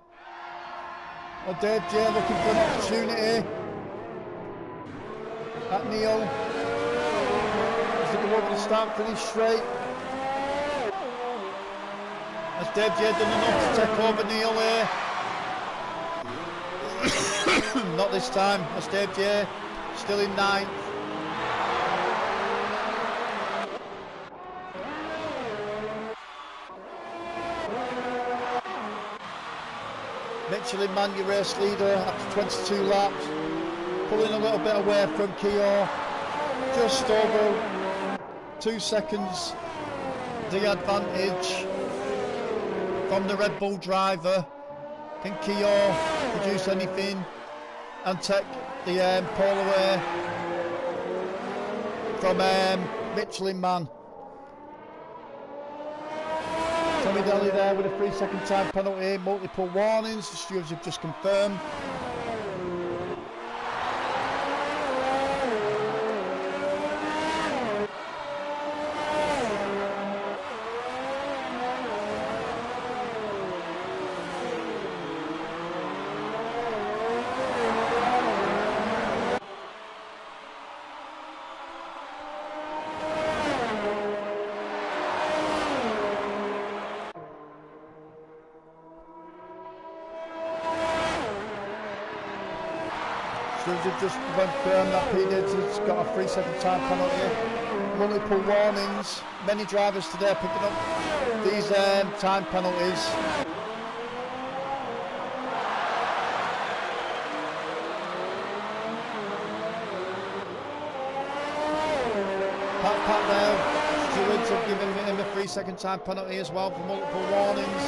[SPEAKER 1] Oh, Dave J looking for an opportunity. At Neil. As they go over the start finish straight. Has Dave J done enough to take over Neil here? Not this time, as Dave J still in 9th. Michelin Man, your race leader after 22 laps, pulling a little bit away from Keogh, just over 2 seconds the advantage from the Red Bull driver. Can Keogh produce anything and take the pole away from Michelin Man? Tommy Daly there with a 3-second time penalty, multiple warnings, the stewards have just confirmed. Have just confirmed that P. Didds has got a 3-second time penalty, multiple warnings. Many drivers today picking up these time penalties. Pat Pat there. Stewards have given him a 3-second time penalty as well for multiple warnings.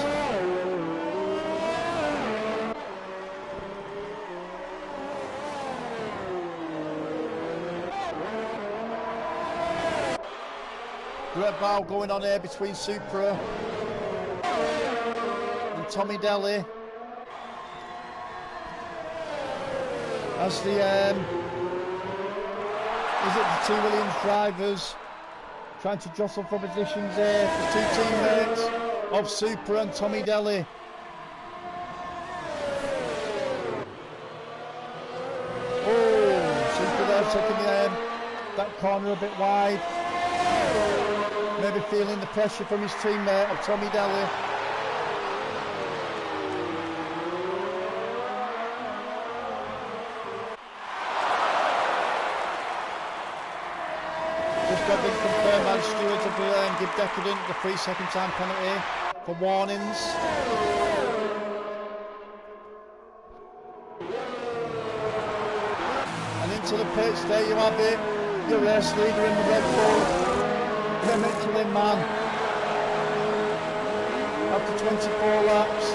[SPEAKER 1] Great battle going on here between Supra and Tommy Daly. As the two Williams drivers trying to jostle for positions here. The two teammates of Supra and Tommy Daly. Oh, Supra there taking that corner a bit wide. Maybe feeling the pressure from his teammate of Tommy Daly. Just got been confirmed by the stewards of give Decadent the 3-second time penalty for warnings. And into the pits, there you have it. Your race leader in the Red Bull. The Michelin man, after 24 laps,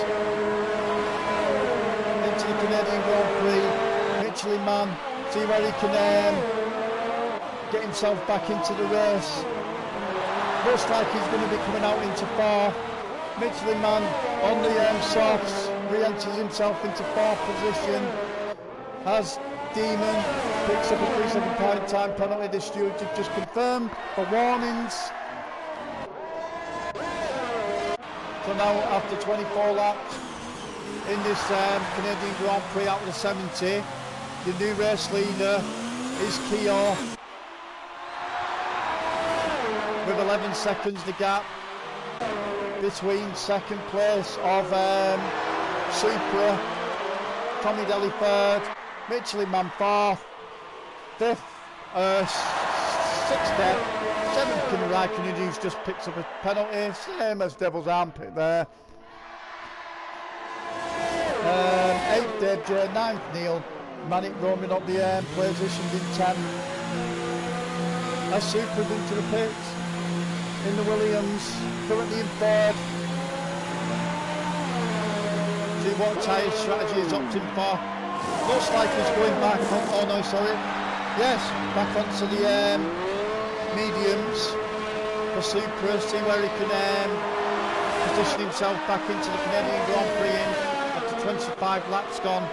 [SPEAKER 1] into the Canadian Grand Prix. Michelin man, see where he can get himself back into the race. Looks like he's going to be coming out into 4. Michelin man on the softs, re-enters himself into 4th position. As Demon picks up a 3-second time penalty. The stewards have just confirmed for warnings. So now after 24 laps in this Canadian Grand Prix out of the 70, the new race leader is Keogh with 11 seconds the gap between second place of Supra, Tommy Daly 3rd, Michelin man 4th, 5th, 6th there, 7th Kimi Raikkonen, who's just picked up a penalty, same as Devil's Armpit there. 8th Dave J, 9th Neil, Manic roaming up the positions in 10th. As Supra's into the pits, in the Williams, currently in 3rd. See what tyre strategy is opting for. Looks like he's going back on, oh no, sorry. Yes, back onto the mediums for Supra, see where he can position himself back into the Canadian Grand Prix after 25 laps gone.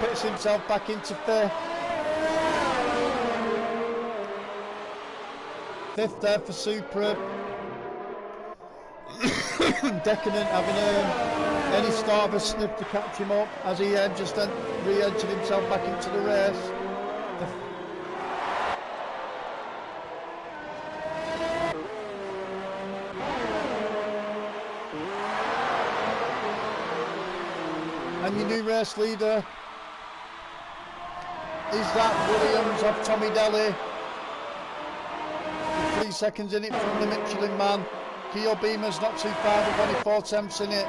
[SPEAKER 1] Puts himself back into 5th. 5th there for Supra. Decadent having any start of a sniff to catch him up as he just re-entered himself back into the race. And your new race leader is that Williams of Tommy Daly. 3 seconds in it from the Michelin man. Keogh Beamer's not too far, with only 4 tenths in it.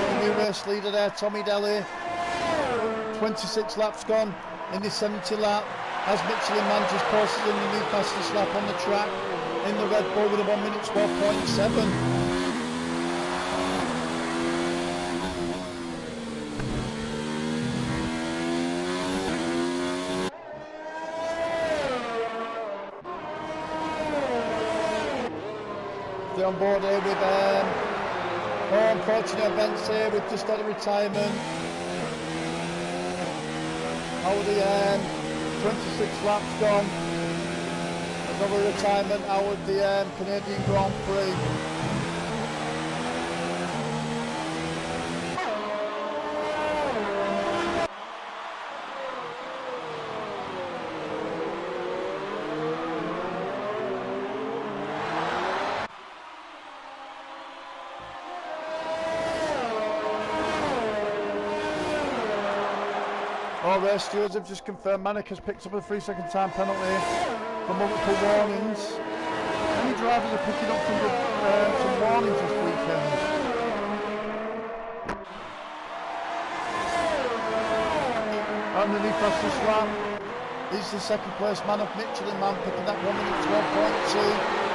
[SPEAKER 1] The new race leader there, Tommy Daly. 26 laps gone in this 70 lap. As Michelin man just posted in the new fastest lap on the track in the Red Bull with a 1 minute 12.7. On board here with unfortunate events here. We've just had a retirement out of the 26 laps gone. Another retirement out of the Canadian Grand Prix. All race stewards have just confirmed Manic has picked up a 3-second time penalty for multiple warnings. Many drivers are picking up some warnings this weekend. underneath fastest lap. He's the second place man of Michelin Man, picking that 1 minute 12.2.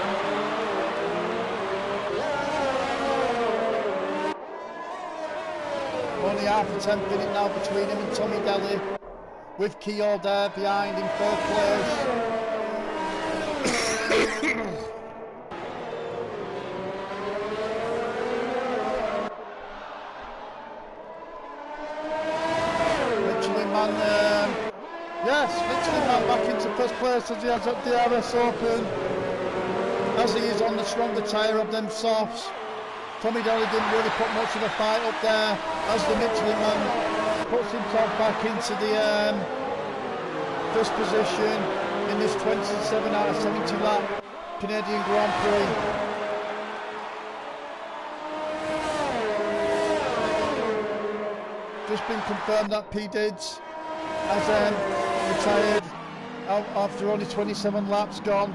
[SPEAKER 1] Only half a tenth minute now between him and Tommy Daly, with Keogh there behind in third place. Michelin Man, yes, Michelin Man back into first place as he has at the RS Open, as he is on the stronger tyre of them softs. Tommy Daly didn't really put much of a fight up there, as the Michelin Man puts himself back into the first position in this 27 out of 70 lap Canadian Grand Prix. Just been confirmed that P. Dids has retired after only 27 laps gone.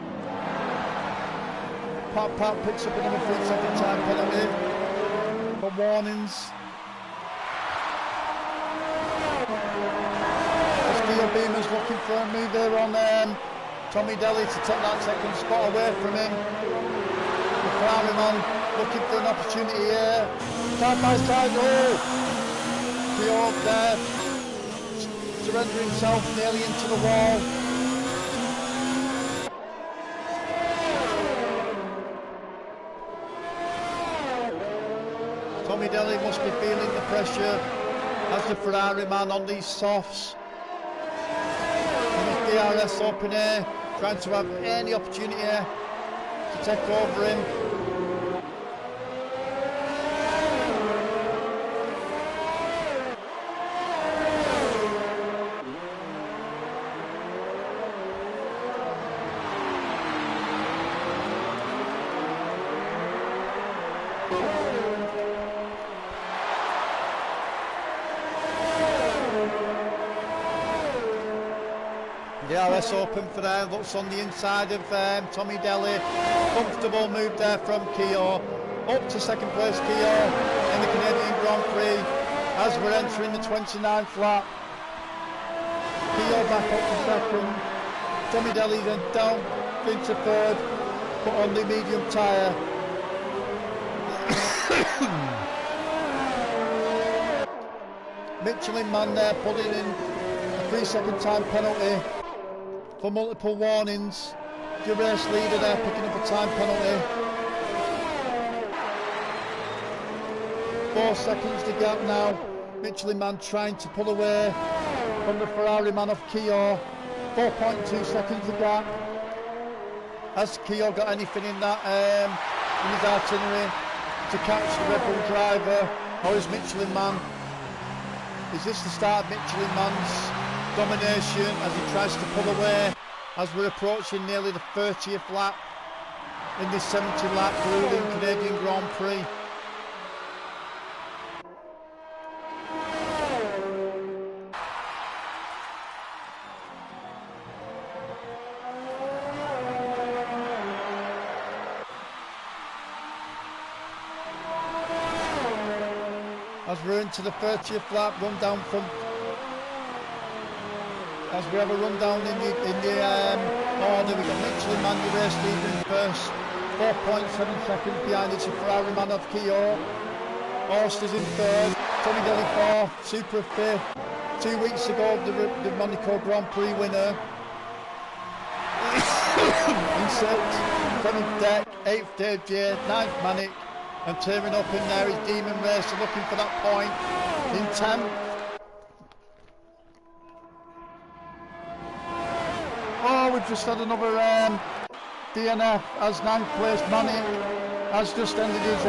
[SPEAKER 1] Pat picks up another 3-second time penalty for warnings. As Keogh Beamer's looking for a move there on Tommy Daly to take that second spot away from him. The Ferrari man looking for an opportunity here. Side by side, oh! Keogh there, surrendering himself nearly into the wall. Tommy Daly must be feeling the pressure as the Ferrari man on these softs. In his DRS open air, trying to have any opportunity to take over him. The RS Open for there, looks on the inside of Tommy Daly. Comfortable move there from Keogh. Up to second place Keogh in the Canadian Grand Prix as we're entering the 29th lap. Keogh back up to second. Tommy Daly then down into third, but on the medium tyre. Michelin Man there putting in a 3-second time penalty for multiple warnings. The race leader there picking up a time penalty. 4 seconds to gap now. Michelin Man trying to pull away from the Ferrari man of Keogh. 4.2 seconds to gap. Has Keogh got anything in that in his itinerary to catch the Red Bull driver, or is Michelin Man? Is this the start of Michelin Man's domination as he tries to pull away as we're approaching nearly the 30th lap in this 70 lap grueling Canadian Grand Prix? As we're into the 30th lap, run down from, as we have a rundown in the order, we've got Michelin Man, the race leader in first, 4.7 seconds behind it's a Ferrari man of Keogh. Horst is in third, Tommy Daly fourth, Supra fifth, 2 weeks ago the Monaco Grand Prix winner. In sixth, Tony Deck, 8th Dave J, 9th Manic, and tearing up in there is Demon Racer looking for that point in 10th. Oh, we've just had another DNF as 9th place Manic has just ended his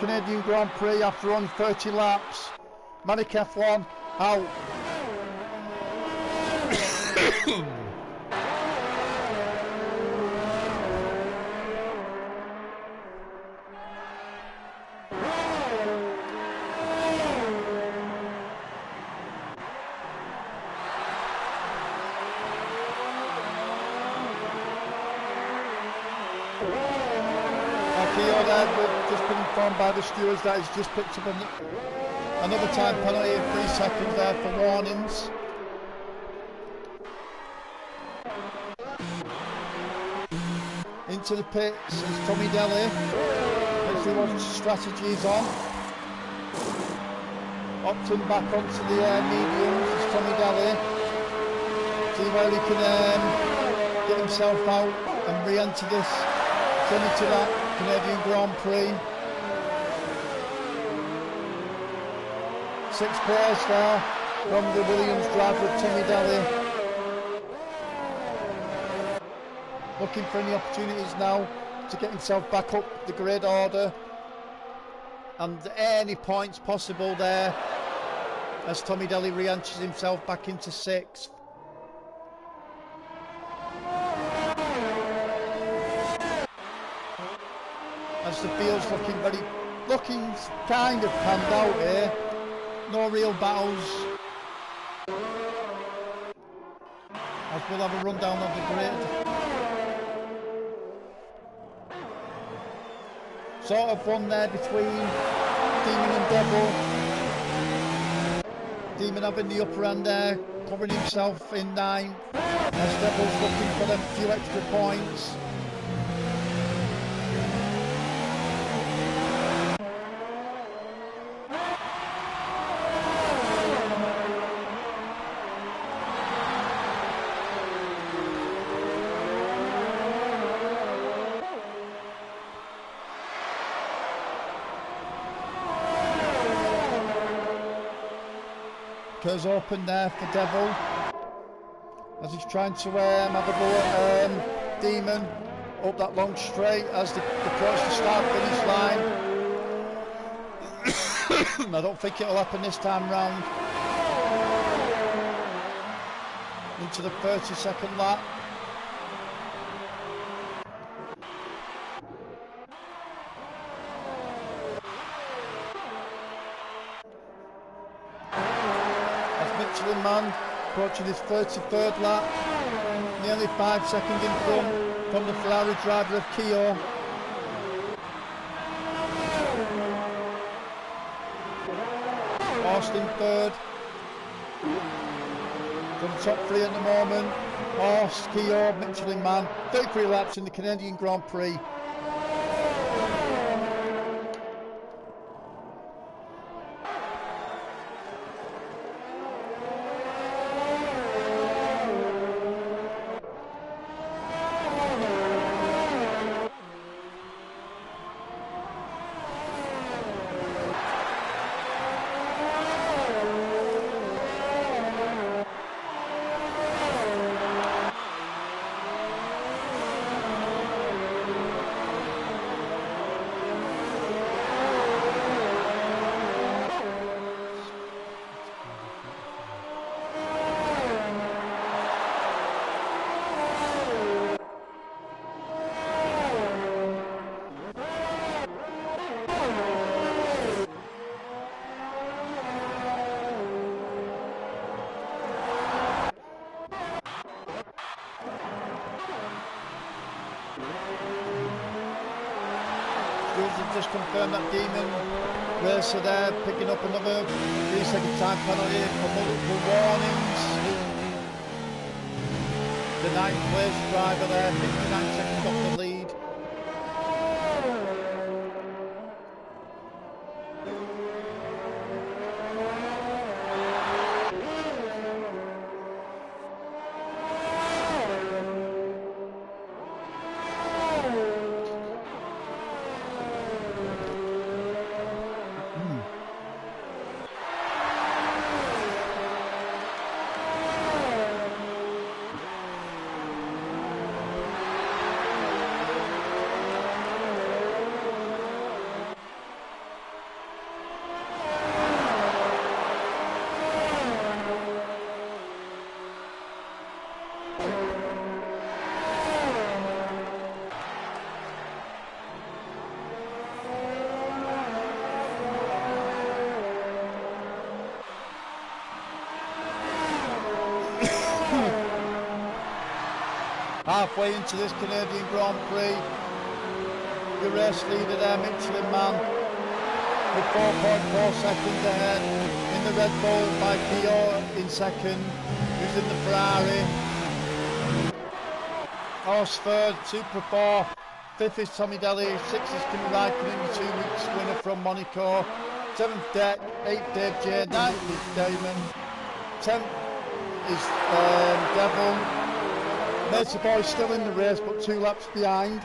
[SPEAKER 1] Canadian Grand Prix after only 30 laps. Manic F1 out. Keogh there, we've just been informed by the stewards that he's just picked up another time penalty of 3 seconds there for warnings. into the pits is Tommy Daly. Let's see what strategy is on. Opting back onto the mediums is Tommy Daly. See where he can get himself out and re-enter this, similar to that Canadian Grand Prix. 6 players there from the Williams drive with Tommy Daly. Looking for any opportunities now to get himself back up the grid order, and any points possible there as Tommy Daly re-enters himself back into 6th. As the field's looking kind of panned out here. No real battles. As we'll have a rundown of the grid. Sort of one there between Demon and Devil. Demon having the upper hand there, covering himself in 9th. As Devil's looking for them few extra points. Curves open there for Devil as he's trying to have a go at Demon up that long straight as they approach the start finish line. I don't think it'll happen this time round. Into the 32nd lap. Man approaching his 33rd lap, nearly 5 seconds in front from the Ferrari driver of Keogh. Austin 3rd. From the top 3 at the moment, Horse, Keogh, Michelin Man, 33 laps in the Canadian Grand Prix. Just confirmed that Demon racer there, picking up another 3-second time penalty for multiple warnings. The 9th place driver there, 59 seconds off the lead. Halfway into this Canadian Grand Prix, the race leader there, Michelin Man, with 4.4 seconds ahead. In the Red Bull by Keogh in second, who's in the Ferrari. Horse third, Super 4 5th is Tommy Daly, 6th is Kimi Raikkonen, the 2 weeks winner from Monaco. 7th Deck, 8th Dave J, 9th is Damon, 10th is Devil. Matey Boy still in the race but 2 laps behind.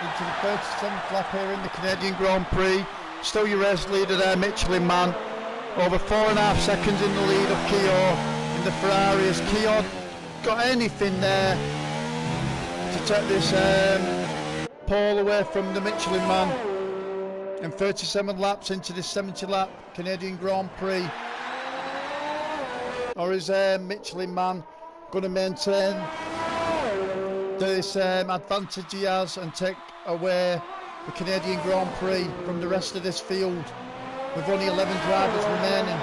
[SPEAKER 1] Into the 37th lap here in the Canadian Grand Prix. Still your race leader there, Michelin Man. Over 4.5 seconds in the lead of Keogh in the Ferrari. Has Keogh got anything there to take this pole away from the Michelin Man? And 37 laps into this 70 lap Canadian Grand Prix. Or is Michelin Man going to maintain this advantage he has and take away the Canadian Grand Prix from the rest of this field with only 11 drivers remaining?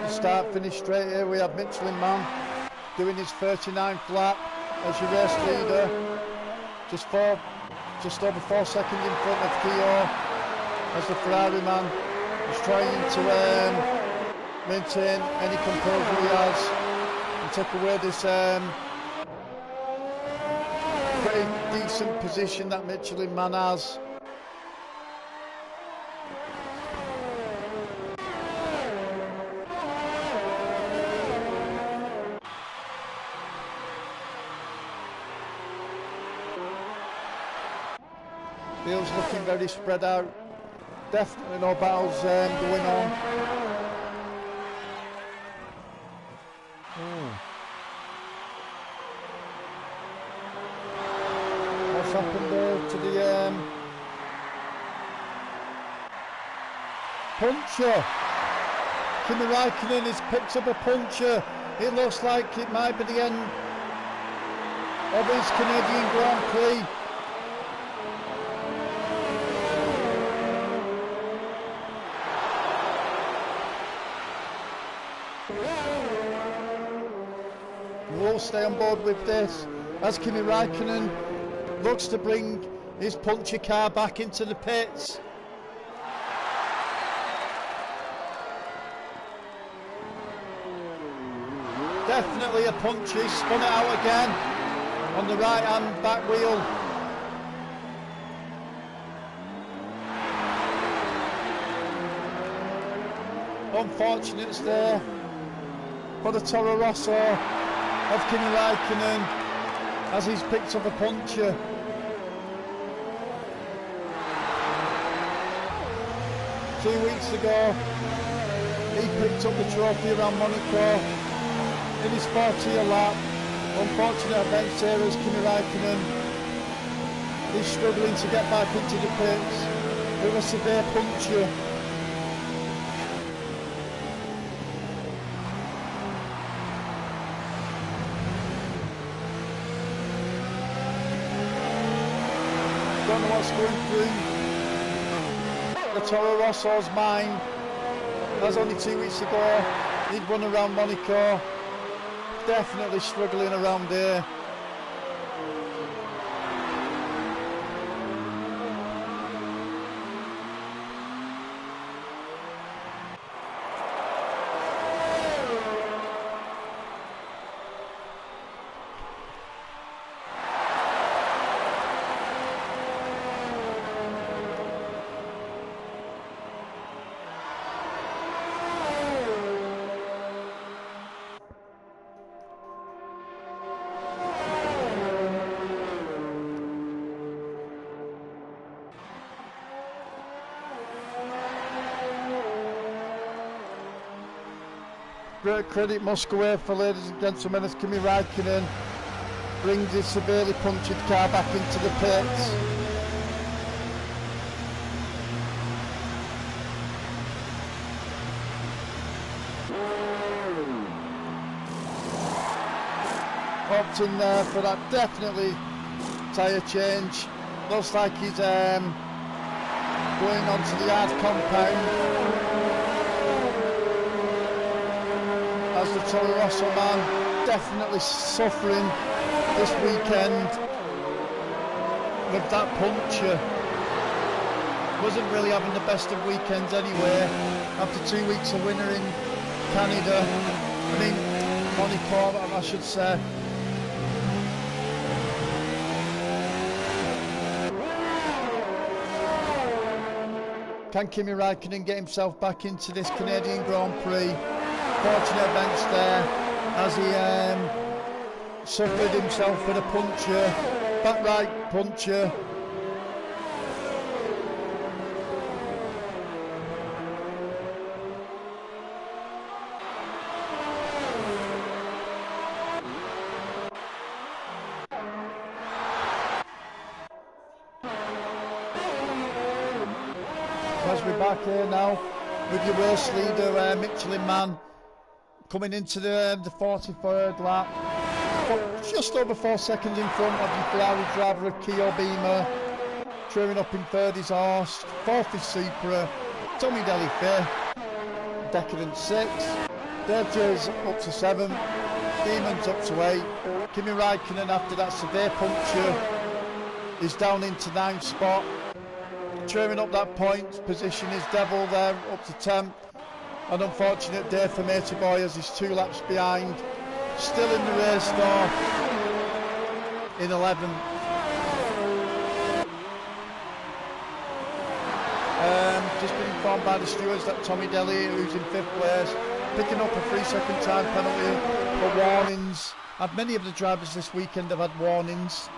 [SPEAKER 1] Start finish straight here. We have Michelin Man doing his 39th lap as your race leader, just over 4 seconds in front of Keogh, as the Ferrari man is trying to maintain any composure he has and take away this pretty decent position that Michelin Man has. Field's looking very spread out. Definitely no battles going on. What's happened there to the puncher? Kimi Räikkönen has picked up a puncher. It looks like it might be the end of his Canadian Grand Prix. We'll stay on board with this as Kimi Räikkönen looks to bring his puncher car back into the pits. Definitely a puncher. He spun it out again on the right hand back wheel. Unfortunate there for the Toro Rosso of Kimi Räikkönen as he's picked up a puncture. Two weeks ago he picked up the trophy around Monaco in his 40th lap. Unfortunate events here as Kimi Räikkönen is struggling to get back into the pits with a severe puncture. Don't know what's going through the Toro Rosso's mind. As only 2 weeks ago he'd won around Monaco. Definitely struggling around here. Great credit must go away for, ladies and gentlemen, as Kimi Räikkönen brings his severely punctured car back into the pits. Opting there for that definitely tyre change. Looks like he's going onto the hard compound. As the Toro Rosso man definitely suffering this weekend with that puncture. Wasn't really having the best of weekends anyway after 2 weeks of winner in Canada. I mean Monaco, I should say. Can Kimi Räikkönen get himself back into this Canadian Grand Prix? Fortunate events there as he suffered himself with a puncture, back right puncture. As we're back here now with your race leader Michelin man coming into the 43rd lap, just over 4 seconds in front of your Ferrari driver of Kyo Beamer. Trailing up in third is Horst, fourth is Supra, Tommy Daly fifth, Decadent sixth, Dave J's up to seventh, Demon's up to eighth. Kimi Räikkönen after that severe puncture is down into ninth spot. Trailing up that point position is Devil there up to 10th. An unfortunate day for Matey Boy as he's 2 laps behind. Still in the race though, in 11th. Just been informed by the stewards that Tommy Daly, who's in 5th place, picking up a 3-second time penalty for warnings. And many of the drivers this weekend have had warnings.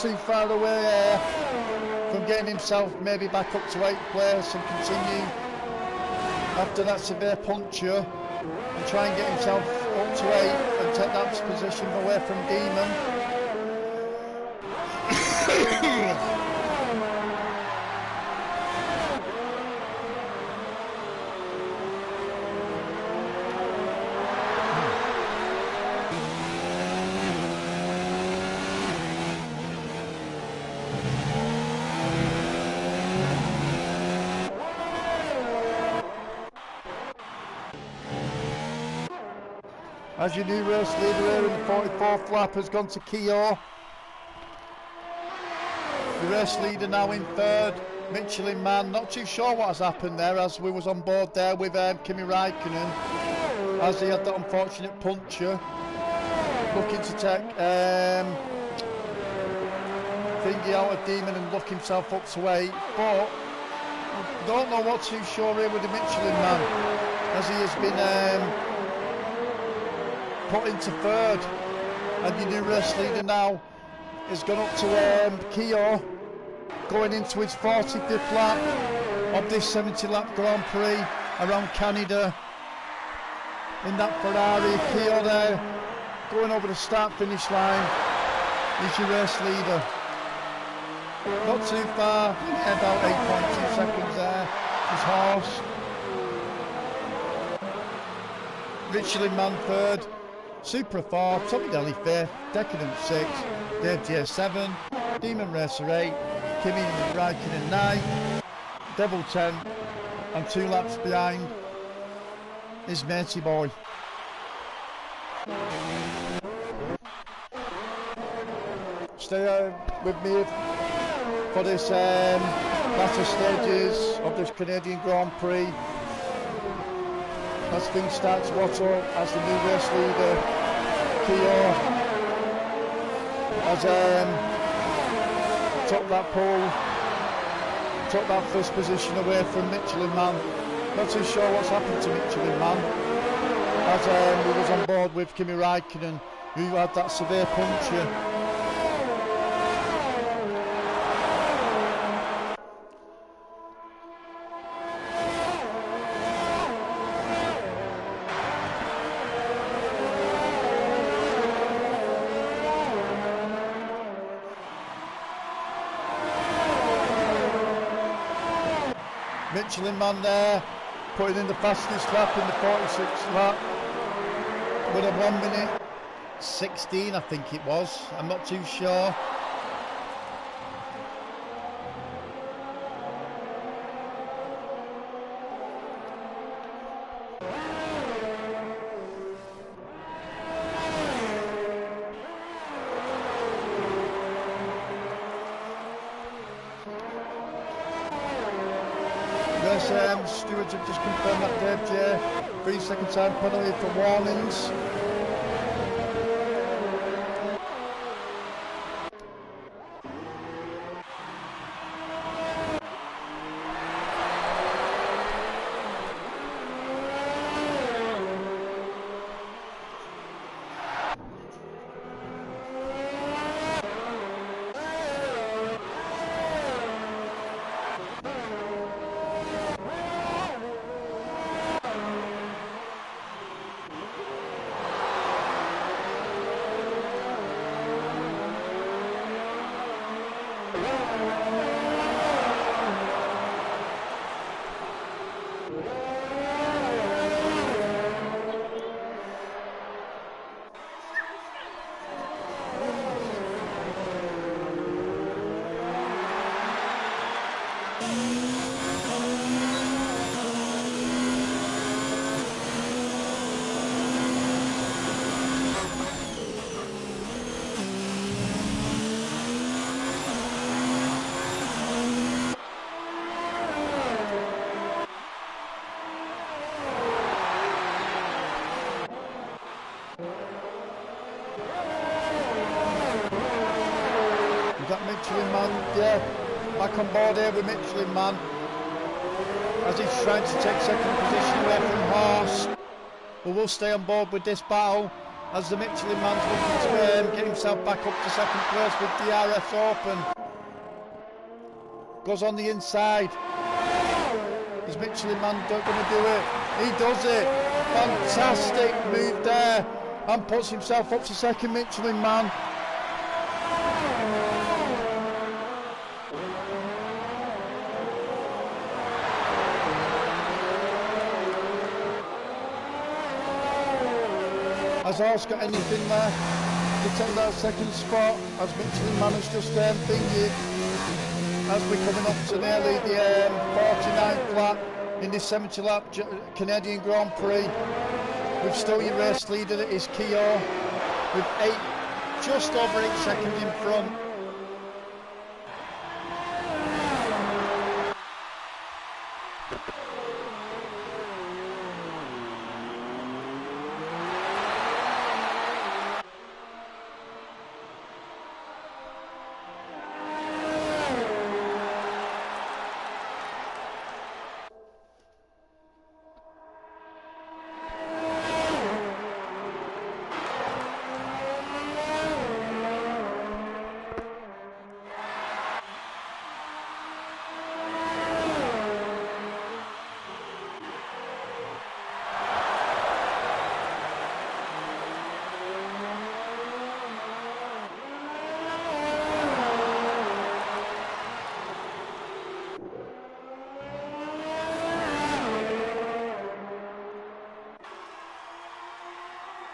[SPEAKER 1] too far away from getting himself maybe back up to 8th place and continue after that severe puncture and try and get himself up to 8 and take that position away from Demon. As your new race leader here in the 44th lap has gone to Keogh. The race leader now in 3rd, Michelin Man. Not too sure what has happened there as we was on board there with Kimi Räikkönen as he had that unfortunate puncture. Looking to take Thingy out of Demon and look himself up to 8. But don't know what's too sure here with the Michelin Man as he has been put into 3rd, and your new race leader now has gone up to Keogh, going into his 45th lap of this 70 lap Grand Prix around Canada in that Ferrari. Keogh there going over the start finish line. He's your race leader, not too far, about 8.2 seconds there. His horse Michelin Man 3rd, Supra 4, Tommy Daly 5th, Decadent 6th, Dave J 7, Demon Racer 8, Kimi Räikkönen 9, Devil 10, and 2 laps behind is Matey Boy. Stay with me for this latter stages of this Canadian Grand Prix. As things start to watch up, as the new race leader, Keogh, has took that pole, took that first position away from Michelin Man. Not too sure what's happened to Michelin Man, as we was on board with Kimi Räikkönen, who had that severe puncture. Michelin Man there, putting in the fastest lap in the 46th lap with a 1:16, I think it was. I'm not too sure. Stewards have just confirmed that Dave J 3-second time penalty for warnings. Michelin Man, yeah, back on board here with Michelin Man as he's trying to take second position away from Horse, but we'll stay on board with this battle as the Michelin man's looking to get himself back up to second place with DRS open. Goes on the inside. Is Michelin man going to do it? He does it. Fantastic move there, and puts himself up to second, Michelin man. Has Horse got anything there to take that second spot, as Michelin man has just fingered, as we're coming up to nearly the 49th lap in this 70 lap Canadian Grand Prix, with still your race leader that is Keogh, with just over 8 seconds in front.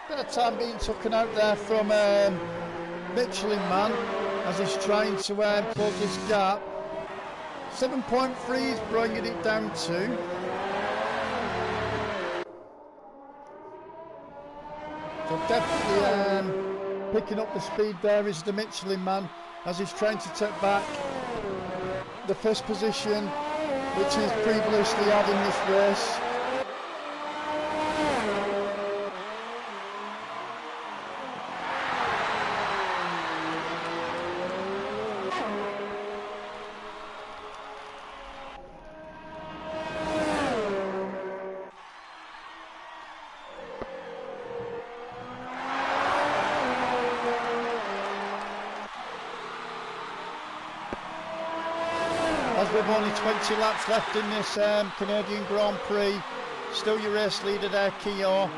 [SPEAKER 1] Bit of time being taken out there from Michelin man as he's trying to close this gap. 7.3 is bringing it down to. So definitely picking up the speed there is the Michelin man as he's trying to take back the first position which he's previously had in this race. As we've only 20 laps left in this Canadian Grand Prix, still your race leader there, Keogh.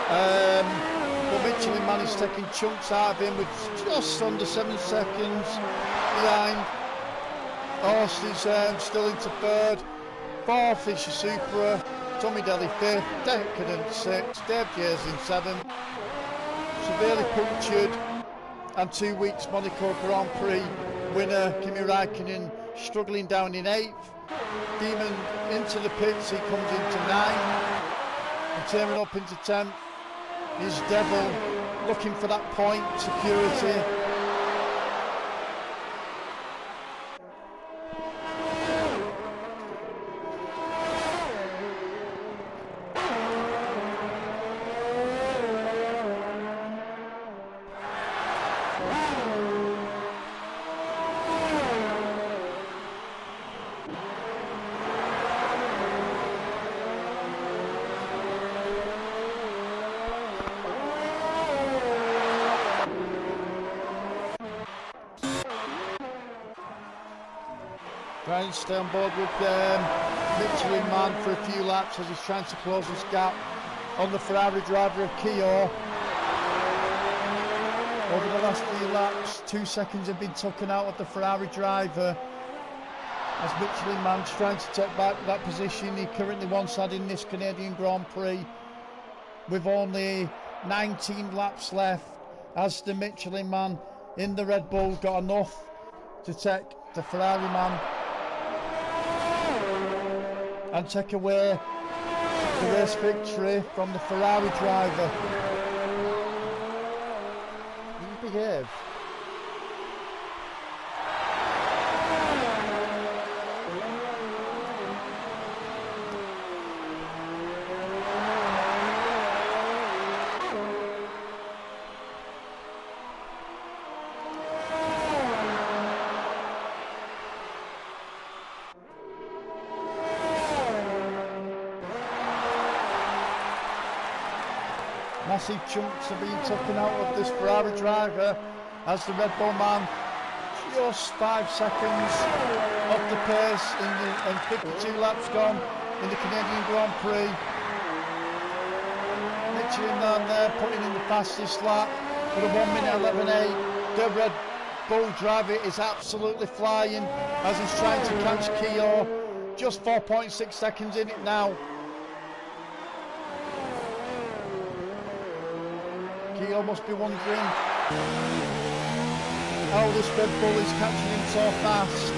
[SPEAKER 1] But Michelin man is taking chunks out of him with just under 7 seconds behind. Horse is still into third. Fourth is your Supra. Tommy Daly fifth. Decadent sixth. Dave Jayes in seventh. Severely punctured and 2 weeks Monaco Grand Prix winner Kimi Raikkonen struggling down in 8th. Demon into the pits, he comes into 9th. And tearing up into 10th is Devil looking for that point security. Trying to stay on board with Michelin man for a few laps as he's trying to close this gap on the Ferrari driver of Keogh. Over the last few laps, 2 seconds have been taken out of the Ferrari driver as Michelin man's trying to take back that position he currently once had in this Canadian Grand Prix, with only 19 laps left, as the Michelin man in the Red Bull got enough to take the Ferrari man and take away the race victory from the Ferrari driver. You behave. massive chunks are being taken out of this Ferrari driver as the Red Bull man just 5 seconds off the pace and 52 laps gone in the Canadian Grand Prix. Michelin man there putting in the fastest lap with a 1 minute 11.8. The Red Bull driver is absolutely flying as he's trying to catch Keogh. Just 4.6 seconds in it now. Keogh must be wondering how this Red Bull is catching him so fast.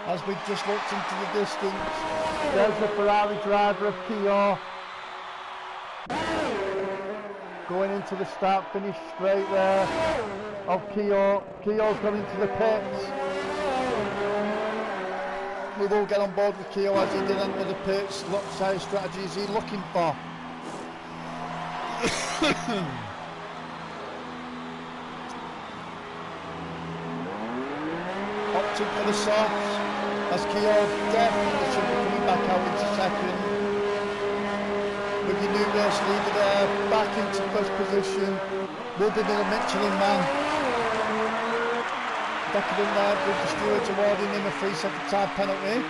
[SPEAKER 1] As we just looked into the distance, there's the Ferrari driver of Keogh going into the start-finish straight there of Keogh. Keogh's gone into the pits. We will get on board with Keogh as he did enter the pits. What side strategy is he looking for? Opting for the softs. As Keogh definitely should be coming back out into second. With your new race leader there, back into first position, will be the Michelin man. Decadent there with the stewards awarding him a 3-second time penalty.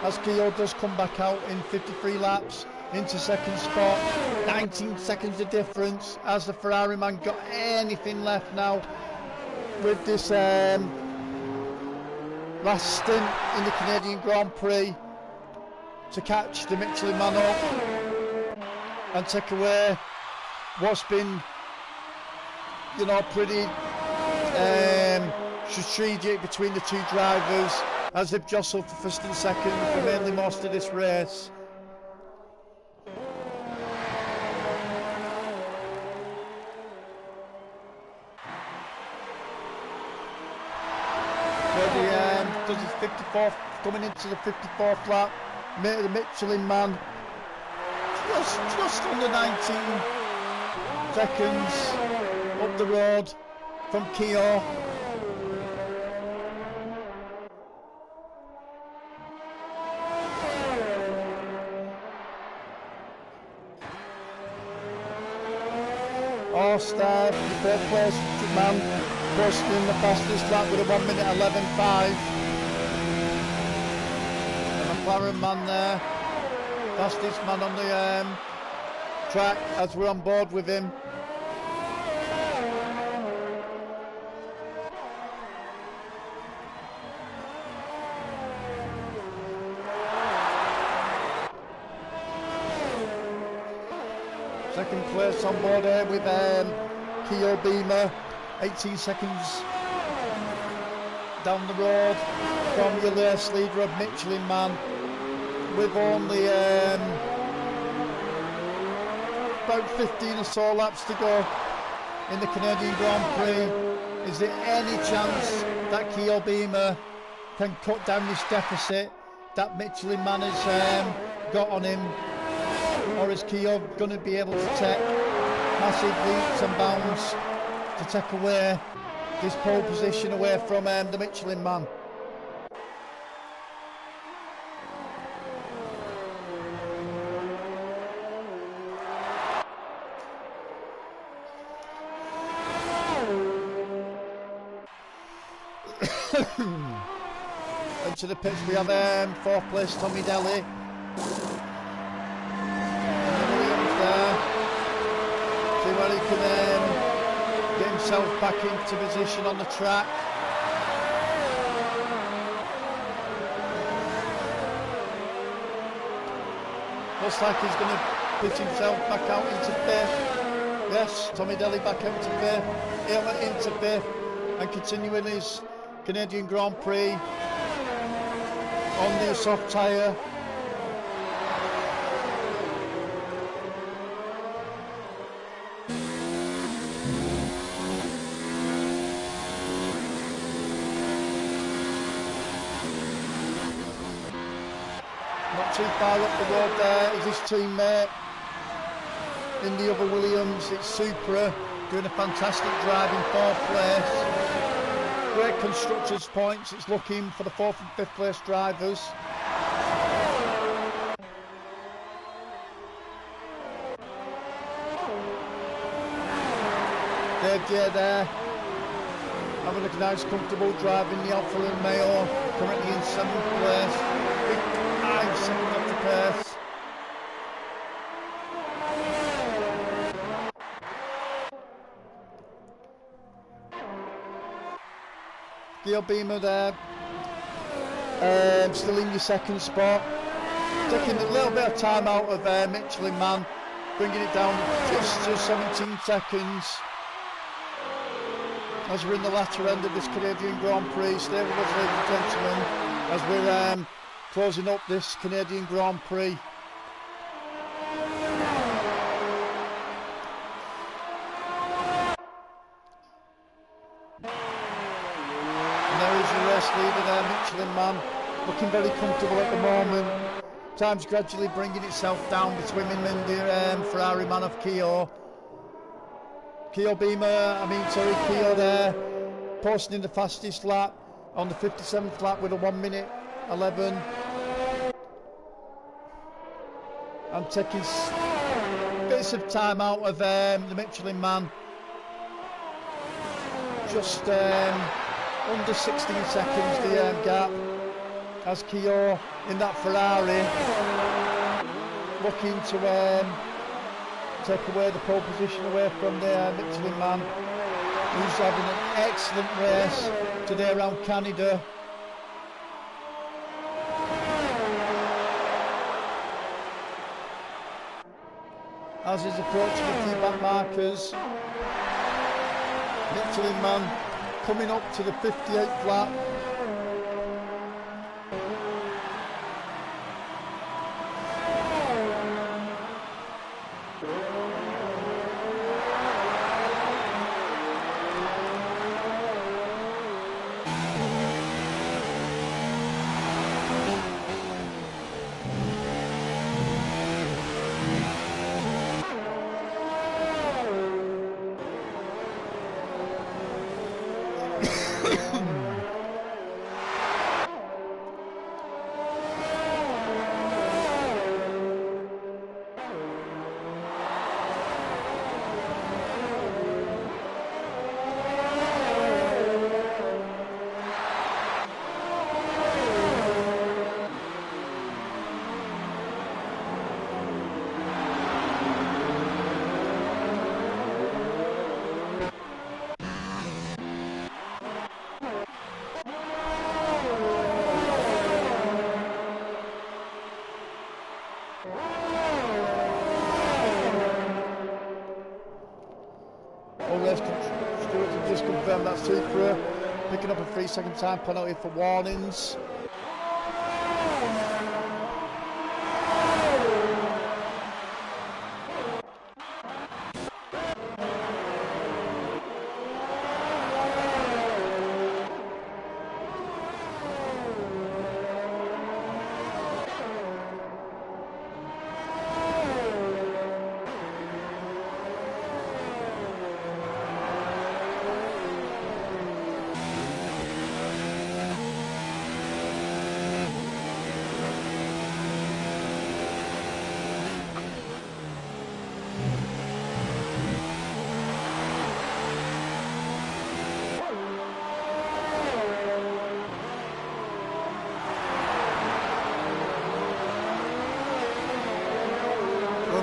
[SPEAKER 1] As Keogh does come back out in 53 laps into second spot. 19 seconds of difference as the Ferrari man got anything left now with this last stint in the Canadian Grand Prix to catch the Michelin man up and take away what's been, you know, pretty strategic between the two drivers as they've jostled for first and second for mainly most of this race. Does his 54th, coming into the 54th lap, the Michelin man just under 19 seconds up the road from Keogh. Star, the third place man, posting the fastest lap with a 1 minute 11.5. McLaren man there, fastest man on the track as we're on board with him. Second place on board here with Keogh Beamer, 18 seconds down the road from your race leader of Michelin man, with only about 15 or so laps to go in the Canadian Grand Prix. Is there any chance that Keogh Beamer can cut down this deficit that Michelin man has got on him? Or is Keogh going to be able to take massive leaps and bounds to take away this pole position away from the Michelin man? Into the pits we have fourth place Tommy Daly. See where he can get himself back into position on the track. Looks like he's going to pitch himself back out into fifth. Yes, Tommy Daly back out into fifth and continuing his Canadian Grand Prix on the soft tyre. Not too far up the road there is his teammate in the other Williams. It's Supra doing a fantastic drive in 4th place. Great constructors points. It's looking for the 4th and 5th place drivers. Dave J there, having a nice comfortable drive in the Alfa Romeo, currently in 7th place. Big time, 2nd up the pace. Gil Beamer there, still in your 2nd spot. Taking a little bit of time out of Michelin Man, bringing it down just to 17 seconds. As we're in the latter end of this Canadian Grand Prix. Stay with us, ladies and gentlemen, as we're closing up this Canadian Grand Prix. And there is your race leader there, Michelin Man, looking very comfortable at the moment. Time's gradually bringing itself down between him and the Ferrari man of Keogh. Keogh there, posting in the fastest lap on the 57th lap with a 1:11. I'm taking bits of time out of the Michelin Man. Just under 16 seconds the gap, as Keogh in that Ferrari looking to take away the pole position away from the Michelin Man, who's having an excellent race today around Canada. As he's approaching the few back markers, Michelin Man coming up to the 58th lap. Stewards have just confirmed that Supra picking up a 3-second time penalty for warnings.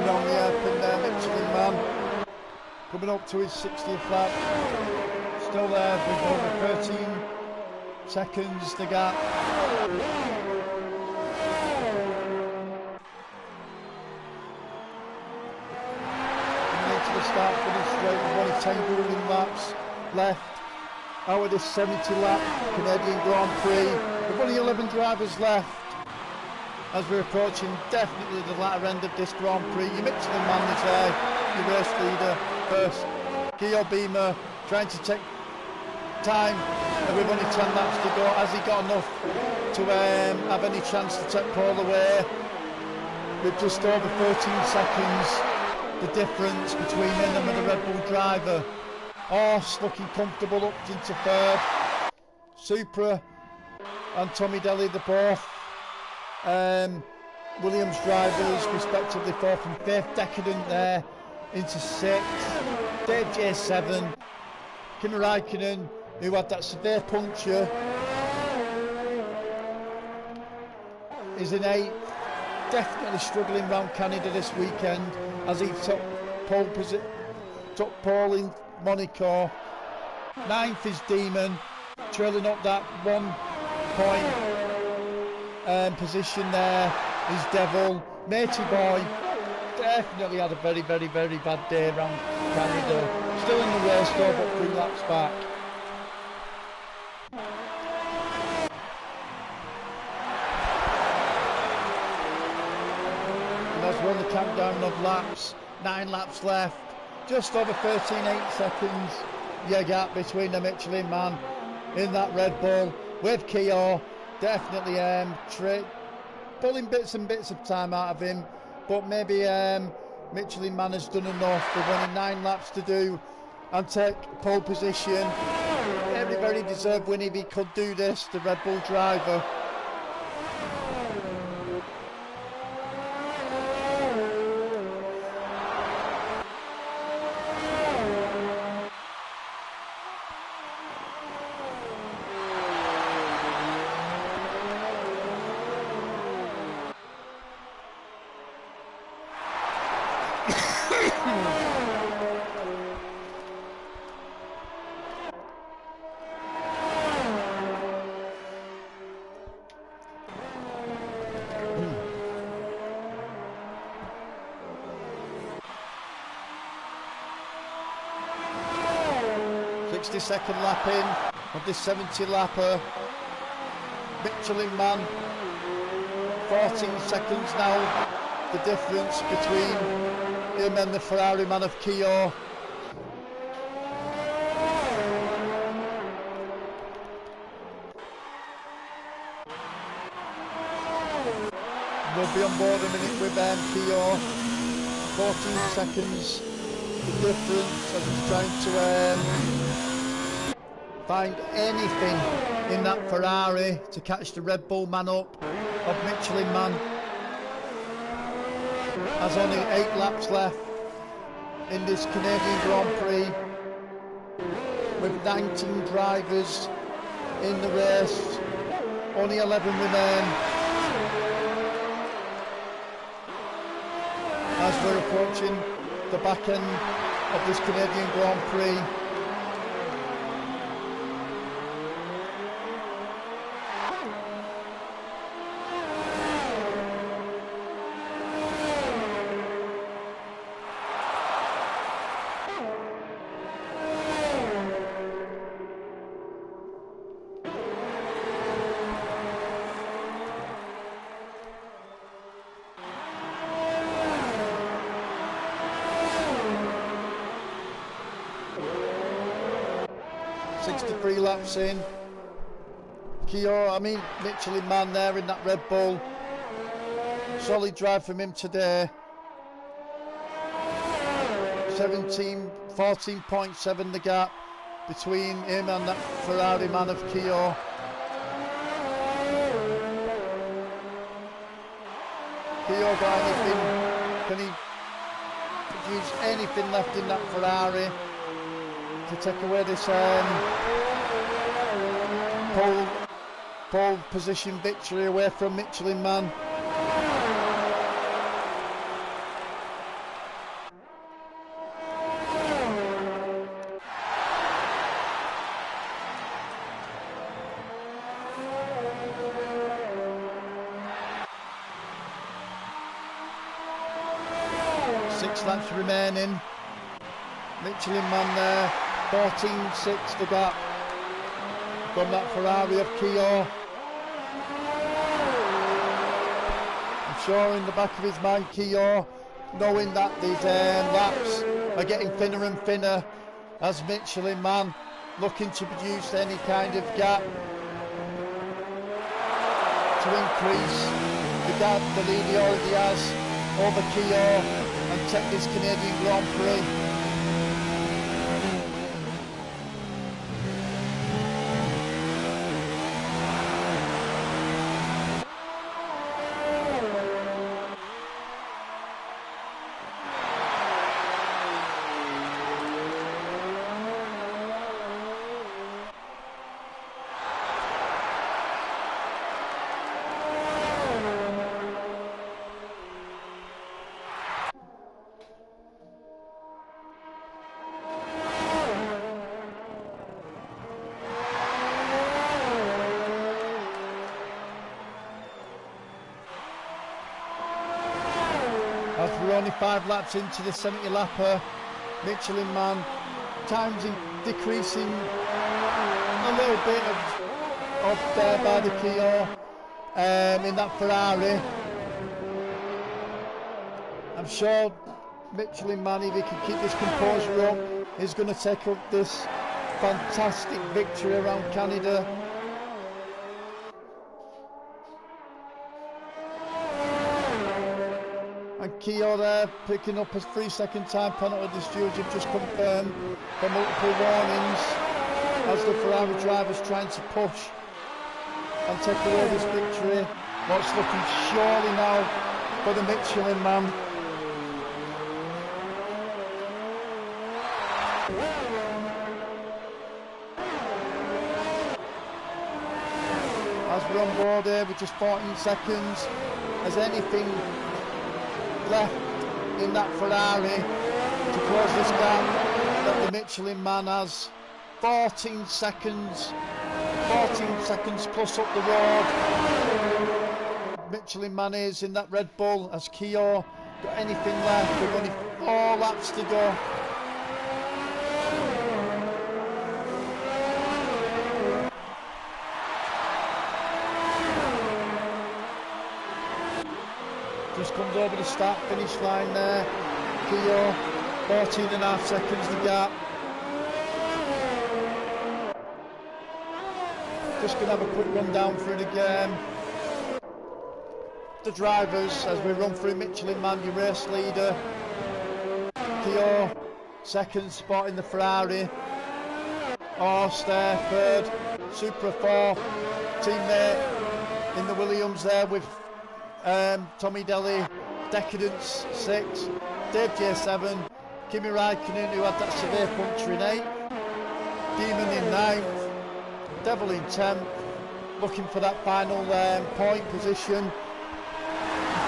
[SPEAKER 1] Down the airpin there, Michelin Man, coming up to his 60th lap, still there with over 13 seconds the gap. Coming into the start finish straight with only 10 grueling laps left out of this 70 lap Canadian Grand Prix. With only 11 drivers left. As we're approaching definitely the latter end of this Grand Prix. Your Michelin Man is there, your race leader first. Keogh Beamer trying to take time, and we've only 10 laps to go. Has he got enough to have any chance to take Paul away? With just over 13 seconds, the difference between him and the Red Bull driver. Horse looking comfortable up into third. Supra and Tommy Daly, the both Williams drivers, respectively 4th and 5th. Decadent there into 6th. Dave J7. Kimi Räikkönen, who had that severe puncture, is in 8th. Definitely struggling round Canada this weekend as he took pole in Monaco. 9th is Demon, trailing up that 1 point position there is Devil. Matey Boy definitely had a very, very, very bad day around Canada. Still in the race though, but 3 laps back. And as we're on the countdown of laps, 9 laps left, just over 13.8 seconds. Yeah, gap between the Michelin man in that Red Bull with Keogh. Definitely pulling bits and bits of time out of him, but maybe Michelin man has done enough. With only 9 laps to do and take pole position. Very deserved win if he could do this, the Red Bull driver. Second lap in of this 70 lapper. Michelin man, 14 seconds now, the difference between him and the Ferrari man of Keogh. We'll be on board a minute with Keogh. 14 seconds the difference as he's trying to find anything in that Ferrari to catch the Red Bull man up of Michelin man. Has only 8 laps left in this Canadian Grand Prix with 19 drivers in the race. Only 11 remain as we're approaching the back end of this Canadian Grand Prix. Laps in. Keogh, Michelin man there in that Red Bull. Solid drive from him today. 14.7 the gap between him and that Ferrari man of Keogh. Keogh got anything? Can he produce anything left in that Ferrari to take away this pole position victory away from Michelin man? Laps remaining. Michelin man there, 14.6 the gap from that Ferrari of Keogh. I'm sure in the back of his mind, Keogh, knowing that these laps are getting thinner and thinner as Michelin man looking to produce any kind of gap to increase the gap, the lead he already has over Keogh and take this Canadian Grand Prix. As we're only 5 laps into the 70 lapper, Michelin Man, times decreasing a little bit of there by the Keogh in that Ferrari. I'm sure Michelin Man, if he can keep this composure up, is going to take up this fantastic victory around Canada. And Keogh there picking up a 3-second time penalty. The stewards have just confirmed for multiple warnings as the Ferrari drivers trying to push and take away this victory. What's looking surely now for the Michelin Man. As we're on board here with just 14 seconds, has anything left in that Ferrari to close this gap that the Michelin Man has? 14 seconds plus up the road. Michelin Man is in that Red Bull. Has Keogh got anything left? We've only 4 laps to go. Just comes over the start finish line there. Keogh, 14.5 seconds the gap. Just going to have a quick run down through the game. The drivers, as we run through Michelin Man, your race leader. Keogh, second spot in the Ferrari. Horst there, third. Supra fourth. Teammate in the Williams there with Tommy Daly, Decadence 6, Dave J7, Kimi Raikkonen, who had that severe puncture in 8th, Demon in 9th, Devil in 10th, looking for that final point position.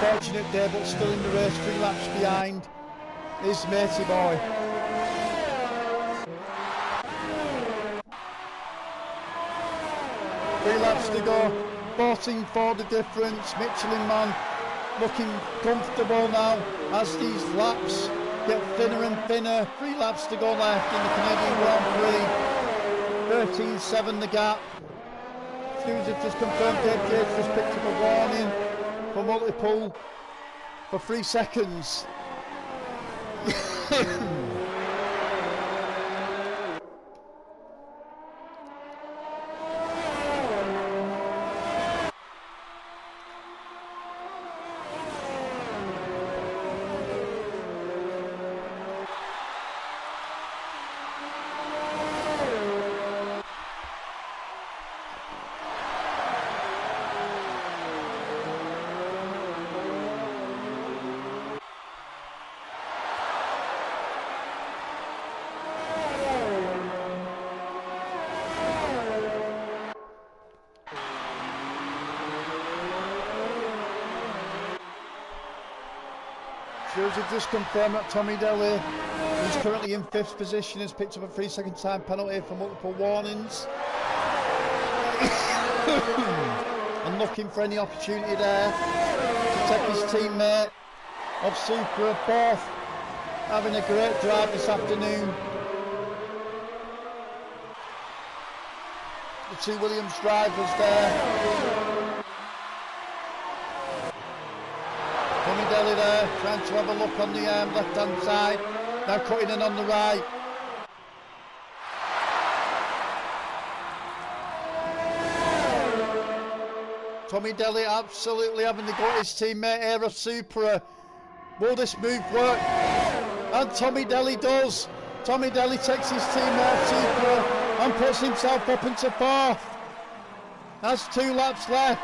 [SPEAKER 1] Unfortunate day, but still in the race, 3 laps behind his matey boy. Three laps to go. 14 for the difference. Michelin Man looking comfortable now as these laps get thinner and thinner. 3 laps to go left in the Canadian Grand Prix. 13.7 the gap. Stewards have just confirmed Dave Yates just picked up a warning for multiple for 3 seconds. Stewards have just confirmed that Tommy Daly, who's currently in 5th position, has picked up a 3-second time penalty for multiple warnings. And looking for any opportunity there to take his teammate of Supra, both having a great drive this afternoon. The 2 Williams drivers there. Tommy Daly there, trying to have a look on the left-hand side, now cutting in on the right. Tommy Daly absolutely having to go at his teammate here of Supra. Will this move work? And Tommy Daly does. Tommy Daly takes his teammate of Supra and puts himself up into fourth. That's 2 laps left.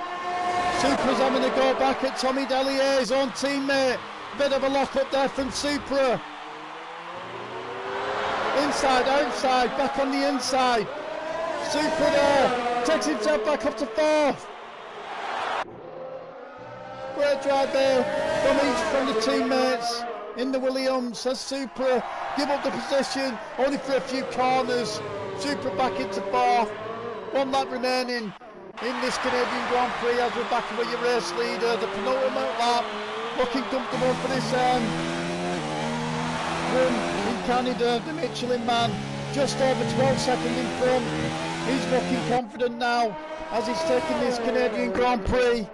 [SPEAKER 1] Supra's having to go back at Tommy Daly here, his own teammate. Bit of a lock up there from Supra. Inside, outside, back on the inside. Supra there, takes himself back up to fourth. Great drive there from the teammates in the Williams as Supra give up the position, only for a few corners. Supra back into fourth. 1 lap remaining in this Canadian Grand Prix as we're back with your race leader. The penultimate lap, looking comfortable for this win in Canada. The Michelin man just over 12 seconds in front. He's looking confident now as he's taking this Canadian Grand Prix.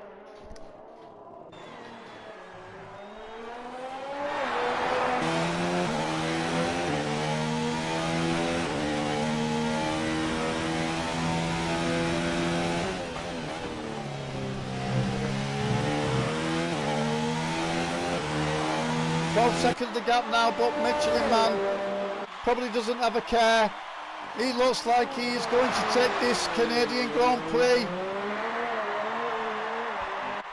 [SPEAKER 1] Seconds the gap now, but Michelin man probably doesn't have a care. He looks like he's going to take this Canadian Grand Prix.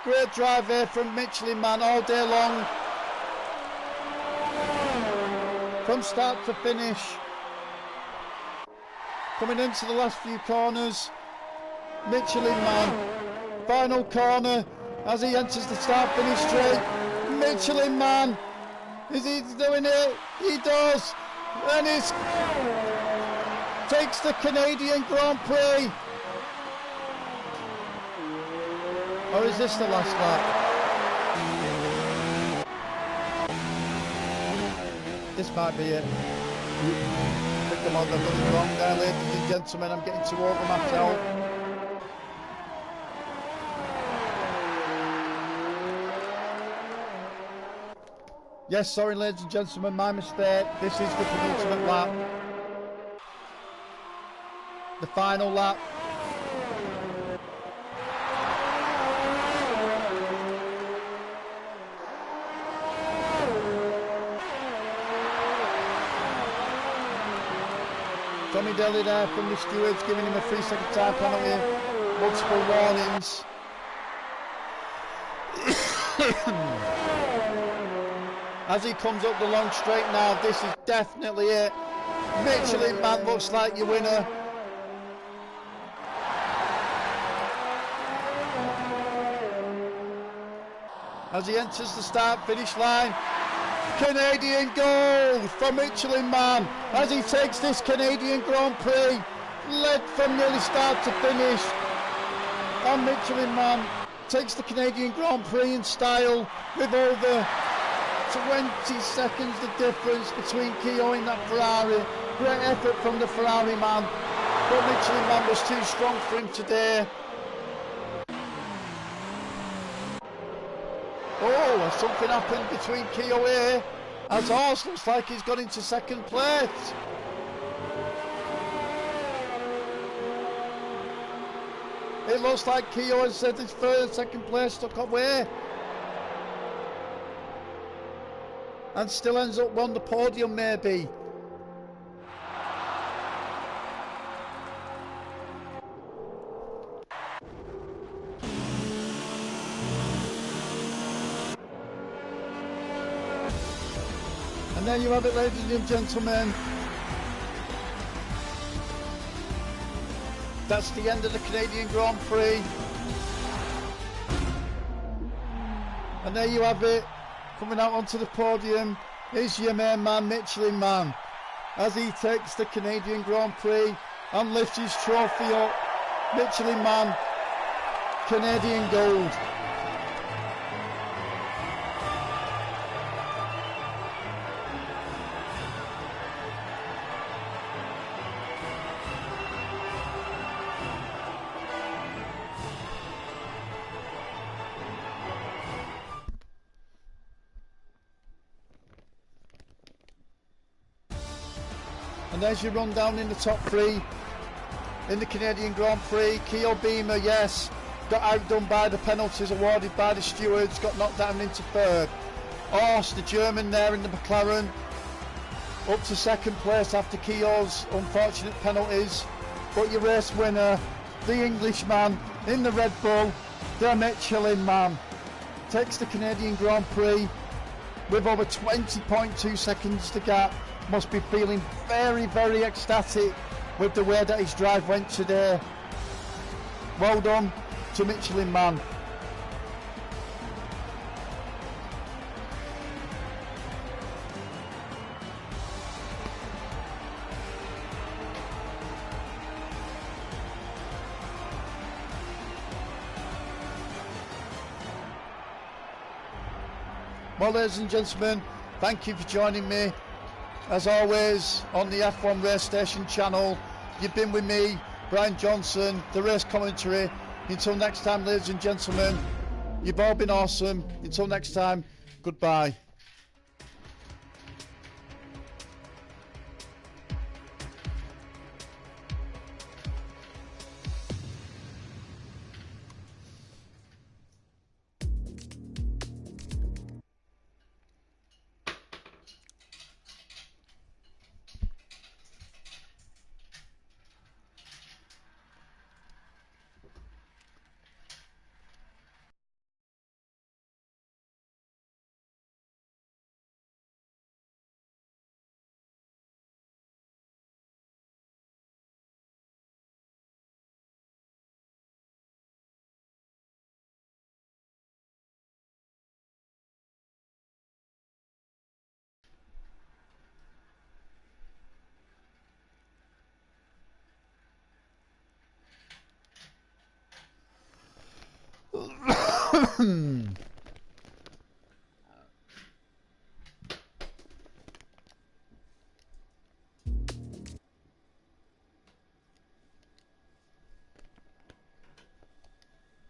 [SPEAKER 1] Great drive here from Michelin man all day long, from start to finish. Coming into the last few corners, Michelin man, final corner as he enters the start finish straight. Michelin man, is he doing it? He does, and he takes the Canadian Grand Prix. Or is this the last lap? This might be it. I think I'm on the wrong there, ladies and gentlemen. I'm getting too over myself. Yes, sorry ladies and gentlemen, my mistake. This is the penultimate lap. The final lap. Tommy Daly there from the stewards giving him a 3-second time penalty. Multiple warnings. As he comes up the long straight now, this is definitely it. Michelin man looks like your winner. As he enters the start finish line, Canadian gold for Michelin man as he takes this Canadian Grand Prix, led from nearly start to finish. And Michelin man takes the Canadian Grand Prix in style with over 20 seconds the difference between Keogh and that Ferrari. Great effort from the Ferrari man, but Michelin man was too strong for him today. Oh, has something happened between Keogh here, as Horse looks like he's got into second place. It looks like Keogh has said his first, second place stuck away. And still ends up on the podium maybe. And there you have it, ladies and gentlemen. That's the end of the Canadian Grand Prix. And there you have it. Coming out onto the podium is your main man, Michelin man, as he takes the Canadian Grand Prix and lifts his trophy up. Michelin man, Canadian gold. And there's your rundown in the top three in the Canadian Grand Prix. Keogh Beamer, yes, got outdone by the penalties awarded by the stewards, got knocked down into third. Horst, the German there in the McLaren, up to second place after Keogh's unfortunate penalties. But your race winner, the Englishman in the Red Bull, the Michelin Man, takes the Canadian Grand Prix with over 20.2 seconds to gap. Must be feeling very, very ecstatic with the way that his drive went today. Well done to Michelin Man. Well, ladies and gentlemen, thank you for joining me. As always, on the F1 Racestation channel, you've been with me, Brian Johnson, the race commentary. Until next time, ladies and gentlemen, you've all been awesome. Until next time, goodbye.